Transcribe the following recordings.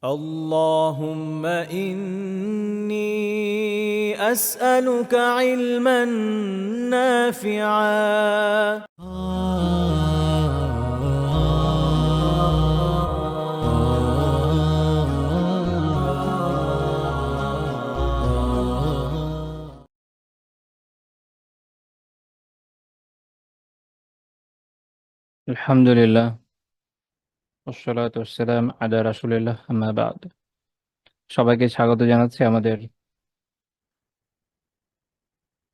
اللهم إني أسألك علما نافعا. আলহামদুলিল্লাহ ওয়াসসালাতু ওয়াসসালাম আলা রাসূলিল্লাহ আম্মা বা'দ। সবাইকে স্বাগত জানাচ্ছি আমাদের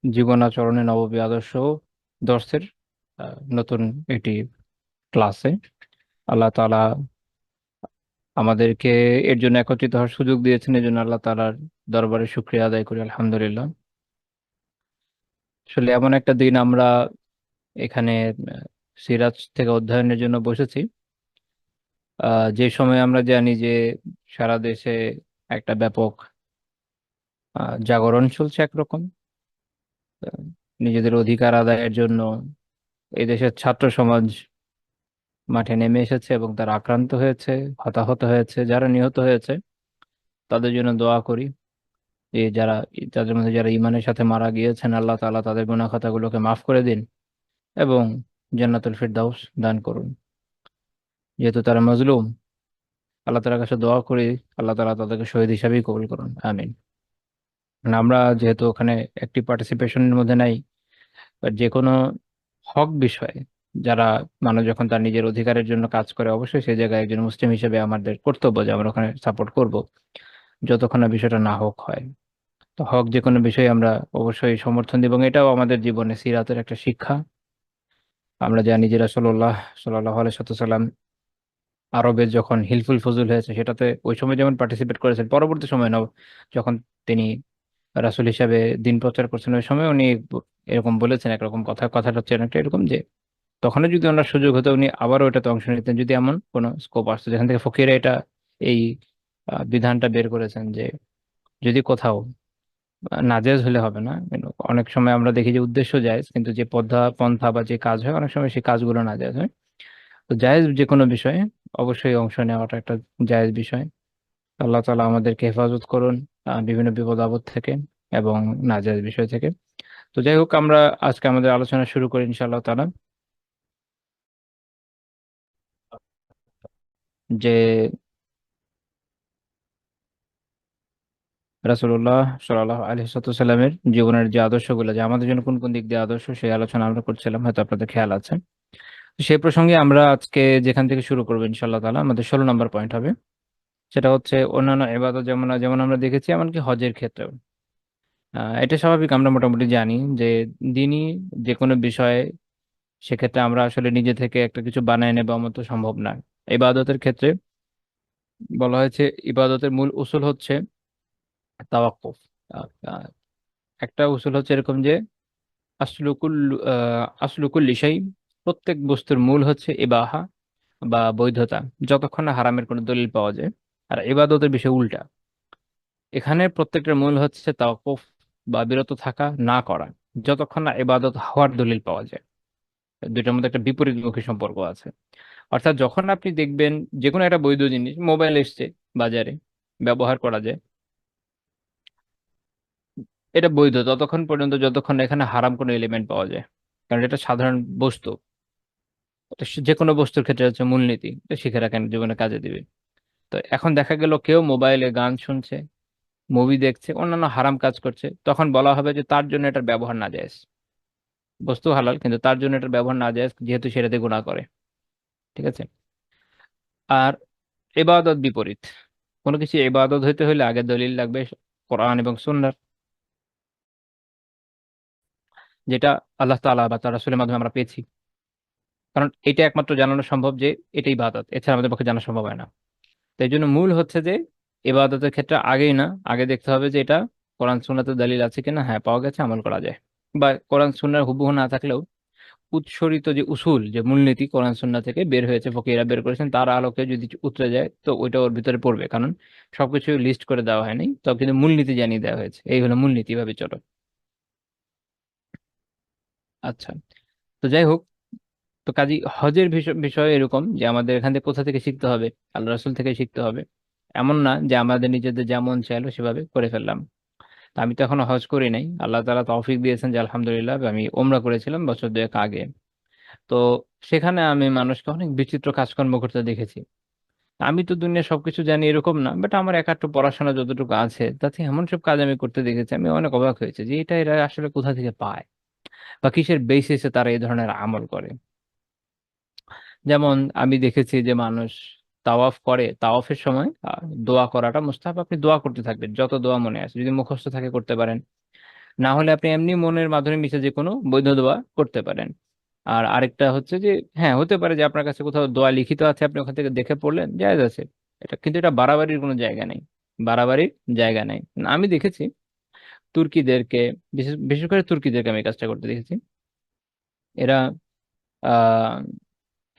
জীবন আচরণে নববী আদর্শ দর্সের নতুন একটি ক্লাসে। আল্লাহ তাআলা আমাদেরকে এর জন্য একত্রিত হওয়ার সুযোগ দিয়েছেন, এর জন্য আল্লাহ তাআলার দরবারে শুকরিয়া আদায় করি আলহামদুলিল্লাহ। আসলে এমন একটা দিন আমরা এখানে সিরাজ থেকে অধ্যয়নের জন্য বসেছি, যে সময় আমরা জানি যে সারা দেশে একটা ব্যাপক জাগরণ চলছে একরকম। আহ, নিজেদের অধিকার আদায়ের জন্য এই দেশের ছাত্র সমাজ মাঠে নেমে এসেছে এবং তারা আক্রান্ত হয়েছে, হতাহত হয়েছে, যারা নিহত হয়েছে তাদের জন্য দোয়া করি। এই যারা তাদের মধ্যে যারা ইমানের সাথে মারা গিয়েছেন, আল্লাহ তাআলা তাদের গুনাহ খাতাগুলোকে মাফ করে দিন এবং জান্নাতুল ফিরদাউস দান করুন। যেহেতু তারা মজলুম, আল্লাহ তাআলার কাছে দোয়া করি আল্লাহ তাআলা তাদেরকে শহীদ হিসাবেই কবুল করুন, আমিন। আমরা যেহেতু ওখানে একটি পার্টিসিপেশনের মধ্যে নাই, বা যে কোনো হক বিষয়ে যারা মানুষ যখন তার নিজের অধিকারের জন্য কাজ করে, অবশ্যই সেই জায়গায় একজন মুসলিম হিসেবে আমাদের কর্তব্য যে আমরা ওখানে সাপোর্ট করব, যতক্ষণ না বিষয়টা না হক হয়। তো হক যে কোনো বিষয়ে আমরা অবশ্যই সমর্থন দিব, এবং এটাও আমাদের জীবনে সিরাতের একটা শিক্ষা। আমরা জানি যে রাসূলুল্লাহ সাল্লাল্লাহু আলাইহি সাল্লাম আরবে যখন হিলফুল ফজুল হয়েছে সেটাতে ওই সময় যেমন পার্টিসিপেট করেছেন, পরবর্তী সময় নাও যখন তিনি রাসূল হিসাবে দিন প্রচার করছেন, ওই সময় উনি এরকম বলেছেন একরকম কথাটা হচ্ছে অনেকটা এরকম যে তখনও যদি ওনার সুযোগ হতো উনি আবারও এটাতে অংশ নিতেন, যদি এমন কোনো স্কোপ আসতো। যেখান থেকে ফকিরা এটা এই বিধানটা বের করেছেন যে যদি কোথাও নাজেজ হলে হবে না, অনেক সময় আমরা দেখি যে উদ্দেশ্য জায়েজ কিন্তু যে পন্থা বা যে কাজ হয় অনেক সময় সেই কাজগুলো নাজেজ হয়। তো জায়েজ যে কোনো বিষয়ে অবশ্যই অংশ নেওয়াটা একটা জায়েজ বিষয়। আল্লাহ তাআলা আমাদেরকে হেফাজত করুন বিভিন্ন বিপদ আপদ থেকে এবং নাজেজ বিষয় থেকে। তো যাই হোক, আমরা আজকে আমাদের আলোচনা শুরু করি ইনশাআল্লাহ তাআলা। যে রাসূলুল্লাহ সাল্লাল্লাহু আলাইহি সাল্লামের জীবনের যে আদর্শগুলো, যে আমাদের জন্য কোন কোন দিক দিয়ে আদর্শ, সেই আলোচনা আমরা করছিলাম, হয়তো আপনাদের খেয়াল আছে। তো সেই প্রসঙ্গে আমরা আজকে যেখান থেকে শুরু করবো ইনশাআল্লাহ তাআলা, আমাদের 16 নম্বর পয়েন্ট হবে। সেটা হচ্ছে অন্যান্য ইবাদত, যেমন যেমন আমরা দেখেছি এমনকি হজের ক্ষেত্রেও। এটা স্বাভাবিক, আমরা মোটামুটি জানি যে দিনই যে কোনো বিষয়ে সেক্ষেত্রে আমরা আসলে নিজে থেকে একটা কিছু বানায় নেবা মতো সম্ভব না। ইবাদতের ক্ষেত্রে বলা হয়েছে ইবাদতের মূল উসুল হচ্ছে তাওয়াক্কুফ। আহ, আহ, একটা উসুল হচ্ছে এরকম যে আসলুকুল আসলুকুল লিশাই, প্রত্যেক বস্তুর মূল হচ্ছে ইবাহা বা বৈধতা, যতক্ষণ না হারামের কোনো দলিল পাওয়া যায়। আর ইবাদতের বিষয় উল্টা, এখানে প্রত্যেকটার মূল হচ্ছে তাওয়াক্কুফ বা বিরত থাকা, না করা, যতক্ষণ না ইবাদত হওয়ার দলিল পাওয়া যায়। দুইটার মধ্যে একটা বিপরীতমুখী সম্পর্ক আছে। অর্থাৎ যখন আপনি দেখবেন যে কোনো একটা বৈধ জিনিস, মোবাইল এসছে বাজারে, ব্যবহার করা যায়, এটা বৈধ ততক্ষণ পর্যন্ত যতক্ষণ না এখানে হারাম কোনো এলিমেন্ট পাওয়া যায়। কারণ এটা সাধারণ বস্তু, তো যে কোনো বস্তুর ক্ষেত্রে হচ্ছে মূলনীতি, তো শিখে রাখেন, জীবনে কাজে দিবে। তো এখন দেখা গেল কেউ মোবাইলে গান শুনছে, মুভি দেখছে, অন্যান্য হারাম কাজ করছে, তখন বলা হবে যে তার জন্য এটার ব্যবহার নাজায়েজ। বস্তু হালাল কিন্তু তার জন্য এটার ব্যবহার নাজায়েজ, যেহেতু সেটাতে গুনাহ করে। ঠিক আছে। আর ইবাদত বিপরীত, কোনো কিছু ইবাদত হইতে হলে আগে দলিল লাগবে কোরআন এবং সুন্নাহর, যেটা আল্লাহ তাআলা বা তার রাসূলের মাধ্যমে আমরা পেয়েছি। কারণ এটা একমাত্র জানানো সম্ভব যে এটাই ইবাদত, এছাড়া আমাদের পক্ষে জানা সম্ভব হয় না। তাই জন্য মূল হচ্ছে যে ইবাদতের ক্ষেত্রে আগেই না, আগে দেখতে হবে যে এটা কোরআন সুন্নাতে দলিল আছে কিনা, হ্যাঁ পাওয়া গেছে, আমল করা যায়। বা কোরআন সুন্নাহর হুবহু না থাকলেও উৎসরিত যে উসুল, যে মূলনীতি কোরআন সুন্নাহ থেকে বের হয়েছে, ফকিরা বের করেছেন, তার আলোকে যদি উতরে যায় তো ওইটা ওর ভিতরে পড়বে। কারণ সবকিছু লিস্ট করে দেওয়া হয়নি, তবে কিন্তু মূলনীতি জানিয়ে দেওয়া হয়েছে, এই হলো মূলনীতি, ভাবে চলো। আচ্ছা, তো যাই হোক, তো কাজী হজের বিষয় বিষয় এরকম যে আমাদের এখান থেকে কোথা থেকে শিখতে হবে, আল্লাহ রাসূল থেকে শিখতে হবে। এমন না যে আমাদের নিজেদের যেমন চাইলো সেভাবে করে ফেললাম। তো আমি তো এখনো হজ করি নাই, আল্লাহ তাআলা তৌফিক দিয়েছেন যে আলহামদুলিল্লাহ আমি ওমরা করেছিলাম বছর দুয়েক আগে। তো সেখানে আমি মানুষকে অনেক বিচিত্র কাজকর্ম করতে দেখেছি। আমি তো দুনিয়া সবকিছু জানি এরকম না, বাট আমার একাট্ট পড়াশোনা যতটুকু আছে তাতে এমন সব কাজ আমি করতে দেখেছি, আমি অনেক অবাক হয়েছে যে এটা এরা আসলে কোথা থেকে পায় বা কিসের বেসিসে তারা এই ধরনের আমল করে। যেমন আমি দেখেছি যে মানুষ তাওয়াফ করে, তাওয়াফের সময় দোয়া করাটা মুস্তাহাব, আপনি দোয়া করতে থাকবেন যত দোয়া মনে আছে, যদি মুখস্থ থাকে করতে পারেন, না হলে আপনি এমনি মনের মাধুরী মিশে যে কোনো বৈধ দোয়া করতে পারেন। আর আরেকটা হচ্ছে যে হ্যাঁ হতে পারে যে আপনার কাছে কোথাও দোয়া লিখিত আছে, আপনি ওখান থেকে দেখে পড়লেন, জায়েজ আছে এটা, কিন্তু এটা বাড়াবাড়ির কোনো জায়গা নেই, বাড়াবাড়ির জায়গা নেই। আমি দেখেছি তুর্কিদেরকে, বিশেষ বিশেষ করে তুর্কিদেরকে আমি এই কাজটা করতে দেখেছি। এরা আহ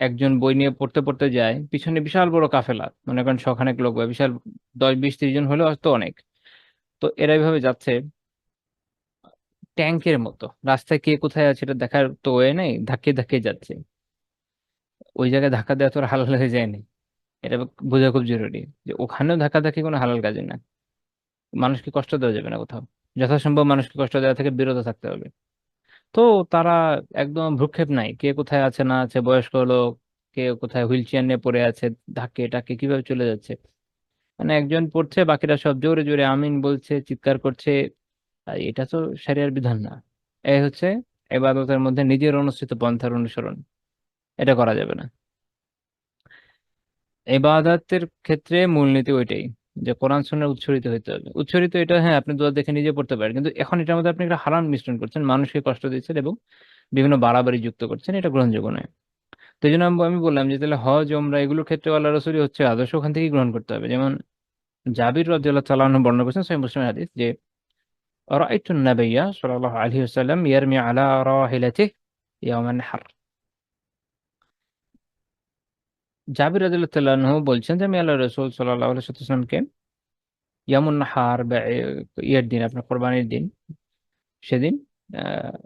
একজন বই নিয়ে পড়তে পড়তে যায়, পিছনে বিশাল বড় কাফেলা, মনে করেন শখানেক লোক বা বিশাল 10 20 30 জন হলেও হয়তো অনেক। তো এরা এইভাবে যাচ্ছে ট্যাঙ্কের মতো, রাস্তায় কে কোথায় আছে এটা দেখার তো ওয়ে নেই, ধাক্কে ধাক্কে যাচ্ছে। ওই জায়গায় ধাক্কা দেওয়া তো আর হালাল হয়ে যায়নি, এটা বোঝা খুব জরুরি যে ওখানেও ধাক্কাধাক্কি কোনো হালাল কাজে না। মানুষকে কষ্ট দেওয়া যাবে না কোথাও, যথাসম্ভব মানুষকে কষ্ট দেওয়া থেকে বিরত থাকতে হবে। তো তারা একদম ভ্রুক্ষেপ নাই, কে কোথায় আছে না আছে, বয়স্ক লোক কে কোথায় হুইল চেয়ার নিয়ে পড়ে আছে, ধাক্কে টাক্কে কিভাবে চলে যাচ্ছে। মানে একজন পড়ছে, বাকিরা সব জোরে জোরে আমিন বলছে, চিৎকার করছে। আর এটা তো শরিয়ার বিধান না। এই হচ্ছে ইবাদতের মধ্যে নিজের অনুষ্ঠিত পন্থার অনুসরণ, এটা করা যাবে না। ইবাদতের ক্ষেত্রে মূলনীতি ওইটাই, যে কোরআন সুন্নাহ উচ্চারিত হইতে হবে। উচ্চারিত এটা হ্যাঁ আপনি দোয়া দেখে নিজে পড়তে পারেন, কিন্তু এখন এটার মধ্যে আপনি একটা হারাম মিশ্রণ করছেন, মানুষকে কষ্ট দিচ্ছেন এবং বিভিন্ন বাড়াবাড়ি যুক্ত করছেন, এটা গ্রহণযোগ্য নয়। তো এই জন্য আমি বললাম যে তাহলে হজ ওমরা এগুলোর ক্ষেত্রে আল্লাহ রসুলই হচ্ছে আদর্শ, ওখান থেকেই গ্রহণ করতে হবে। যেমন জাবির রাদিয়াল্লাহু তাআলা আনহু বর্ণনা করেছেন সহিহ মুসলিমের হাদিস যে রাআইতু নাবিয়্যা সাল্লাল্লাহু আলাইহি ওয়াসাল্লাম ইয়ারমি আলা রাহিলাতিহি ইয়াওমান নাহর। জাবির রাদিয়াল্লাহু তাআলা আনহু বলছেন যে আমি আল্লাহ রাসূল সাল্লাল্লাহু আলাইহি ওয়াসাল্লামকে ইয়ামুন নাহার বা ইয়ের দিন, আপনার কোরবানির দিন, সেদিন আহ,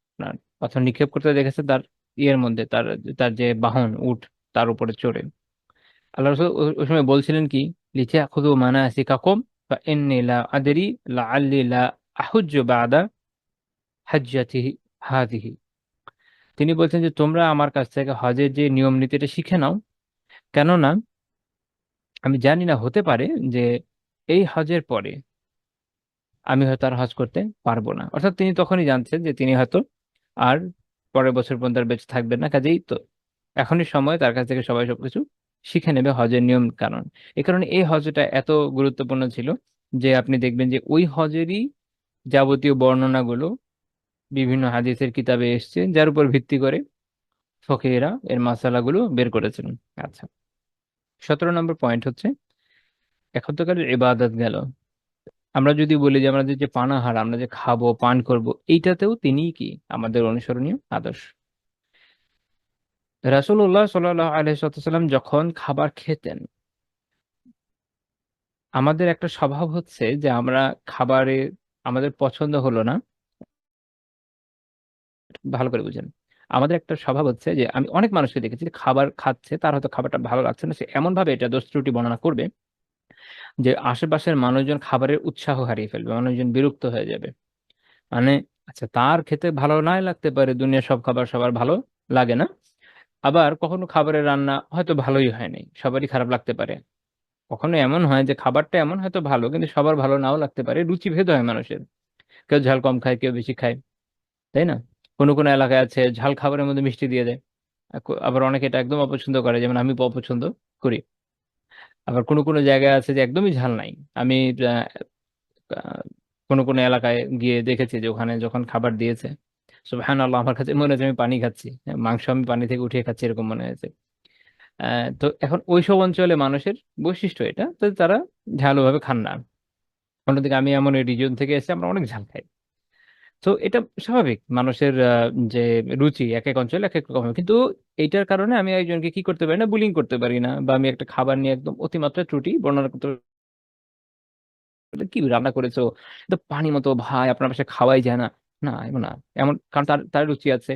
আপনার পাথর নিক্ষেপ করতে দেখেছে তার ইয়ের মধ্যে, তার তার যে বাহন উট, তার উপরে চড়ে। আল্লাহ রাসূল ওই সময় বলছিলেন কি, লিতাখুযু মানাসিকাকুম ফা ইন্নী লা আদরি লাআল্লি লা আহুজ্জু বাদা হাজ্জাতিহি হাযিহি। তিনি বলছেন যে তোমরা আমার কাছ থেকে হজের যে নিয়ম নীতিটা শিখে নাও, কেননা আমি জানি না, হতে পারে যে এই হজের পরে আমি হয়তো আর হজ করতে পারবো না। অর্থাৎ তিনি তখনই জানছেন যে তিনি হয়তো আর পরের বছর পর্যন্ত আর বেঁচে থাকবেন না, কাজেই তো এখনই সময় তার কাছ থেকে সবাই সবকিছু শিখে নেবে হজের নিয়ম কারণ। এই কারণে এই হজটা এত গুরুত্বপূর্ণ ছিল যে আপনি দেখবেন যে ওই হজেরই যাবতীয় বর্ণনাগুলো বিভিন্ন হাদিসের কিতাবে এসেছে, যার উপর ভিত্তি করে ফকিহরা এর মাসালাগুলো বের করেছেন। আচ্ছা, 17 নম্বর পয়েন্ট হচ্ছে, এখন তো কার ইবাদত গেল, আমরা যদি বলি যে আমাদের যে পানাহার, আমরা যে খাবো পান করব, এইটাতেও তিনিই কি আমাদের অনুসরণীয় আদর্শ। রাসূলুল্লাহ সাল্লাল্লাহু আলাইহি ওয়াসাল্লাম যখন খাবার খেতেন, আমাদের একটা স্বভাব হচ্ছে যে আমরা খাবারে আমাদের পছন্দ হলো না, ভালো করে বুঝেন, আমাদের একটা স্বভাব হচ্ছে যে আমি অনেক মানুষকে দেখেছি যে খাবার খাচ্ছে, তার হয়তো খাবারটা ভালো লাগছে না, সে এমন ভাবে এটা দোষ ত্রুটি বর্ণনা করবে যে আশেপাশের মানুষজন খাবারের উৎসাহ হারিয়ে ফেলবে, মানুষজন বিরক্ত হয়ে যাবে। মানে আচ্ছা, তার খেতে ভালো নাই লাগতে পারে, দুনিয়ার সব খাবার সবার ভালো লাগে না, আবার কখনো খাবারের রান্না হয়তো ভালোই হয়নি, সবারই খারাপ লাগতে পারে। কখনো এমন হয় যে খাবারটা এমন হয়তো ভালো কিন্তু সবার ভালো নাও লাগতে পারে, রুচি ভেদ হয় মানুষের, কেউ ঝাল কম খায় কেউ বেশি খায়, তাই না? কোনো কোনো এলাকায় আছে ঝাল খাবারের মধ্যে মিষ্টি দিয়ে দেয়, আবার অনেকে এটা একদম অপছন্দ করে, যেমন আমি অপছন্দ করি। আবার কোনো কোনো জায়গায় আছে যে একদমই ঝাল নাই। আমি আহ, আহ, কোনো কোনো এলাকায় গিয়ে দেখেছি যে ওখানে যখন খাবার দিয়েছে, সুবহানাল্লাহ, আমার কাছে মনে হচ্ছে আমি পানি খাচ্ছি, হ্যাঁ, মাংস আমি পানি থেকে উঠিয়ে খাচ্ছি এরকম মনে হয়েছে। তো এখন ওইসব অঞ্চলে মানুষের বৈশিষ্ট্য এটা, তো তারা ঝালভাবে খান না। অন্যদিকে আমি এমন রিজন থেকে এসে আমরা অনেক ঝাল খাই। তো এটা স্বাভাবিক, মানুষের যে রুচি এক এক অঞ্চলে এক এক রকম হবে। কিন্তু এইটার কারণে আমি একজনকে কি করতে পারি না, বুলিং করতে পারি না, বা আমি একটা খাবার নিয়ে একদম অতিমাত্রা ত্রুটি বর্ণনা করতে পারি না, কি রান্না করেছো, তো পানি মতো ভাই আপনার পাশে খাওয়াই যায় না, না এমন না, এমন কারণ তার তার রুচি আছে।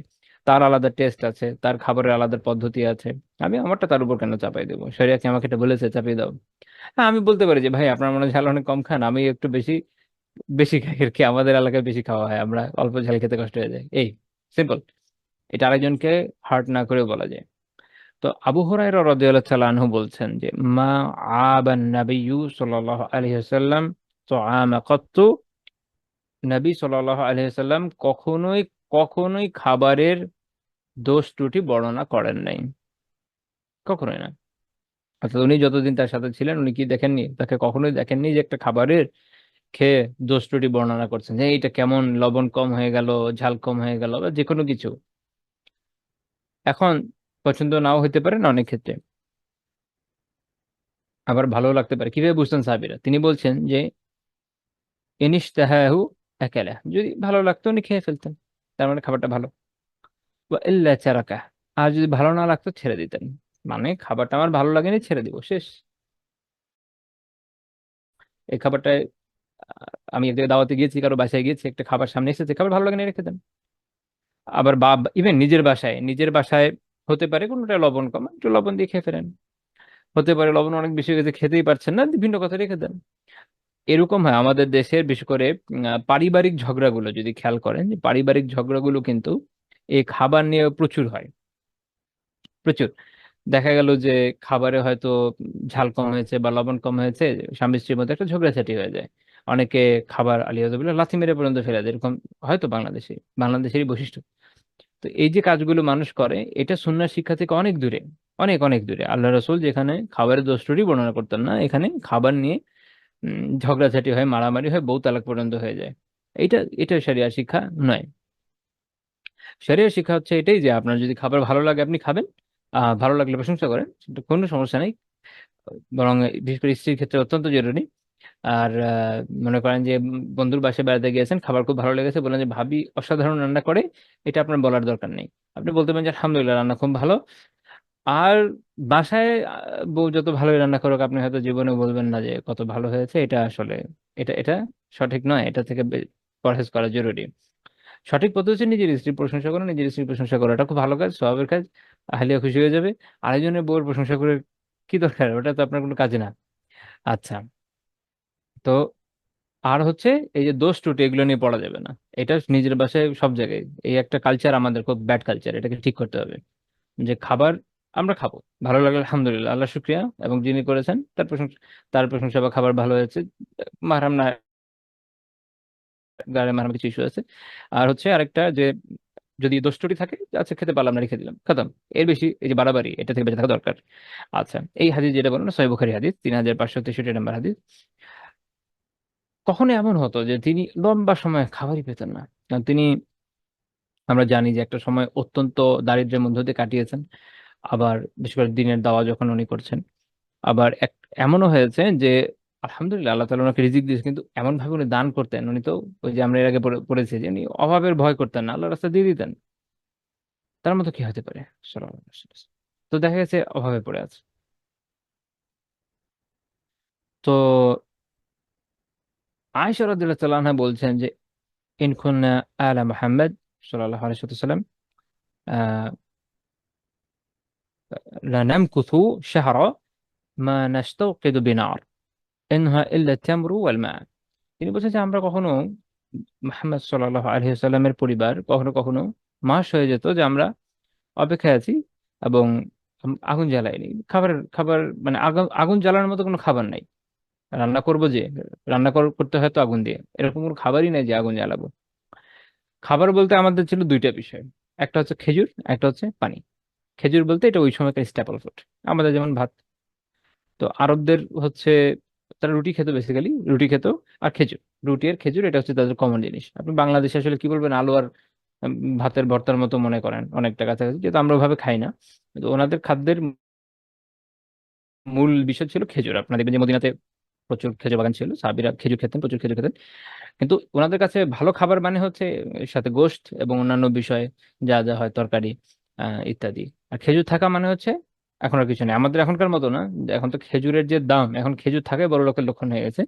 তার আলাদা টেস্ট আছে, তার খাবারের আলাদা পদ্ধতি আছে। আমি আমারটা তার উপর কেন চাপাই দেবো? শরিয়া কি আমাকে এটা বলেছে চাপিয়ে দাও? হ্যাঁ, আমি বলতে পারি যে ভাই আপনার মনে হয় ঝাল অনেক কম খান, আমি একটু বেশি বেশি খাই আর কি, আমাদের এলাকায় বেশি খাওয়া হয়, আমরা অল্প ঝাল খেতে কষ্ট হয়ে যায়, এই সিম্পল। এটা আরেকজনকে হার্ট না করে বলা যায়। তো আবু হুরায়রা রাদিয়াল্লাহু তাআলা আনহু বলছেন যে মা আবান নাবিয়্যু সাল্লাল্লাহু আলাইহি ওয়াসাল্লাম তুআমা কাত্তু, নবী সাল্লাল্লাহু আলাইহি ওয়াসাল্লাম কখনোই কখনোই খাবারের দোষ ত্রুটি বর্ণনা করেন নাই, কখনোই না। অর্থাৎ উনি যতদিন তার সাথে ছিলেন উনি কি দেখেননি, তাকে কখনোই দেখেননি যে একটা খাবারের খেয়ে দোষ ত্রুটি বর্ণনা করছেন যে এইটা কেমন, লবণ কম হয়ে গেল, ঝাল কম হয়ে গেল, বা যে কোনো কিছু। এখন পছন্দ নাও হইতে পারে না অনেক ক্ষেত্রে, আবার ভালো লাগতে পারে। কিভাবে বুঝতেন সাহাবীরা? তিনি বলছেন যে ইনিশতাহাহু আকালা, যদি ভালো লাগতো উনি খেয়ে ফেলতেন, তার মানে খাবারটা ভালো। ওয়া ইল্লা চারাকা, আর যদি ভালো না লাগতো ছেড়ে দিতেন, মানে খাবারটা আমার ভালো লাগেনি ছেড়ে দিব, শেষ। এই খাবারটা আমি এক জায়গায় দাওয়াতে গিয়েছি, কারো বাসায় গিয়েছি, একটা খাবার সামনে এসেছে, খাবার ভালো লাগেনি রেখে দেন। আবার বা ইভেন নিজের বাসায় হতে পারে কোনোটা লবণ কম, একটু লবণ দিয়ে খেয়ে ফেলেন। হতে পারে লবণ অনেক বেশি হয়ে গেছে, খেতেই পারছেন না, বিভিন্ন কথা রেখে দেন। এরকম হয় আমাদের দেশের, বিশেষ করে পারিবারিক ঝগড়াগুলো যদি খেয়াল করেন, যে পারিবারিক ঝগড়াগুলো কিন্তু এই খাবার নিয়ে প্রচুর হয়, প্রচুর। দেখা গেল যে খাবারে হয়তো ঝাল কম হয়েছে বা লবণ কম হয়েছে, স্বামী স্ত্রীর মধ্যে একটা ঝগড়াঝাটি হয়ে যায়। অনেকে খাবার আলিয়াজুবিল্লাহ লাথি মেরে পর্যন্ত ফেলে দেয়, এরকম হয়তো বাংলাদেশেরই বৈশিষ্ট্য। তো এই যে কাজগুলো মানুষ করে, এটা সুন্নাহ শিক্ষা থেকে অনেক দূরে, অনেক অনেক দূরে। আল্লাহ রসুল যেখানে খাবারের দোষটি বর্ণনা করতেন না, এখানে খাবার নিয়ে ঝগড়াঝাটি হয়, মারামারি হয়, বউ তালাক পর্যন্ত হয়ে যায়। এটা শরিয়া শিক্ষা নয়। শরিয়া শিক্ষা হচ্ছে এটাই যে আপনার যদি খাবার ভালো লাগে আপনি খাবেন, ভালো লাগলে প্রশংসা করেন, সেটা কোনো সমস্যা নেই। বরং বিশেষ করে স্ত্রীর ক্ষেত্রে অত্যন্ত জরুরি। আর মনে করেন যে বন্ধুর বাসায় বেড়াতে গিয়েছেন, খাবার খুব ভালো লেগেছে, বললেন যে ভাবি অসাধারণ রান্না করে, এটা আপনার বলার দরকার নেই। আপনি বলতে পারেন যে আলহামদুলিল্লাহ রান্না খুব ভালো। আর বাসায় বউ যত ভালোই রান্না করুক, আপনি হয়তো জীবনে বলবেন না যে কত ভালো হয়েছে। এটা আসলে এটা সঠিক নয়, এটা থেকে পরহেজ করা জরুরি। সঠিক পদ্ধতি হচ্ছে নিজের স্ত্রীর প্রশংসা করা, নিজের স্ত্রীর প্রশংসা করা, এটা খুব ভালো কাজ, স্বভাবের কাজ। আহলিয়া খুশি হয়ে যাবে। আরেকজনের বউয়ের প্রশংসা করে কি দরকার? ওটা তো আপনার কোনো কাজে না। আচ্ছা। তো আর হচ্ছে এই যে দোষ ত্রুটি এগুলো নিয়ে পড়া যাবে না। এটা নিজের বাসায় সব জায়গায় এই একটা কালচার, আমাদের খুব ব্যাড কালচার, এটাকে ঠিক করতে হবে। যে খাবার আমরা খাবো, ভালো লাগলে আলহামদুলিল্লাহ, আল্লাহ শুক্রিয়া, এবং যিনি করেছেন তার প্রশংসা বা খাবার ভালো হয়েছে, মাহারাম না, গায়ে মারামারি কিছু ইস্যু আছে। আর হচ্ছে আরেকটা যে যদি দোষ ত্রুটি থাকে, আচ্ছা খেতে পারলাম না রেখে দিলাম, খতম। এর বেশি এই যে বাড়াবাড়ি, এটা থেকে বেঁচে থাকা দরকার। আচ্ছা, এই হাদিস যেটা বললাম সহিহ বুখারী হাদিস 3563 নম্বর হাদিস। কখনো এমন হতো যে তিনি লম্বা সময় খাবারই পেতেন না, কারণ তিনি, আমরা জানি যে একটা সময় অত্যন্ত দারিদ্র্যের মধ্য দিয়ে কাটিয়েছেন। আবার বিশেষ করে দিনের দাওয়া যখন উনি করছেন, আবার এমনও হয়েছে যে আলহামদুলিল্লাহ আল্লাহ তাআলা ওনাকে রিজিক দিয়েছে, কিন্তু এমন ভাবে উনি দান করতেন, উনি তো ওই যে আমরা এর আগে পড়েছি যে উনি অভাবের ভয় করতেন না, আল্লাহ রাস্তা দিয়ে দিতেন। তার মতো কি হতে পারে? সাল্লাল্লাহু আলাইহি ওয়াসাল্লাম। তো দেখা গেছে অভাবে পড়ে আছে। তো আয়েশা রাদিয়াল্লাহু তাআলা আনহা বলছেন যে ইন কুননা আলা মুহাম্মদ সাল্লাল্লাহু আলাইহি ওয়াসাল্লাম আহ লানামকুথু শাহরা মা নাস্তাওকিদু বিনার ইনহা ইল্লা তামরু ওয়াল মা। তিনি বলছেন যে আমরা কখনো, মুহাম্মদ সাল্লাল্লাহু আলাইহি ওয়াসাল্লামের পরিবার কখনো কখনো মাস হয়ে যেত যে আমরা অপেক্ষায় আছি, এবং আগুন জ্বালাইনি। খাবার খাবার মানে আগুন আগুন জ্বালানোর মতো কোনো খাবার নাই। রান্না করবো যে, করতে হয় তো আগুন দিয়ে, এরকম কোনো খাবারই নাই যে আগুন জ্বালাবো। খাবার বলতে আমাদের ছিল দুইটা বিষয়, একটা হচ্ছে খেজুর, একটা হচ্ছে পানি। খেজুর বলতে এটা ওই সময়কার স্ট্যাপল ফুড, আমাদের যেমন ভাত। তো আরবদের হচ্ছে তারা রুটি খেত, বেসিক্যালি রুটি খেত আর খেজুর। রুটি আর খেজুর এটা হচ্ছে তাদের কমন জিনিস। আপনি বাংলাদেশে আসলে কি বলবেন, আলু আর ভাতের ভর্তার মতো মনে করেন, অনেকটা কাছাকাছি, যেহেতু আমরা ওভাবে খাই না। তো ওনাদের খাদ্যের মূল বিষয় ছিল খেজুর। আপনারা দেখবেন যে মদিনাতে প্রচুর খেজুর বাগান ছিল, সাহাবীরা খেজুর খেতেন, প্রচুর খেজুর খেতেন। কিন্তু ওনাদের কাছে ভালো খাবার মানে হচ্ছে এর সাথে গোশত এবং অন্যান্য বিষয়, যা যা হয় তরকারি ইত্যাদি। আর খেজুর থাকা মানে হচ্ছে এখন আর কিছু নেই আমাদের এখনকার মতো না, যে এখন তো খেজুরের যে দাম, এখন খেজুর থাকাই বড় লোকের লক্ষণ হয়ে গেছে।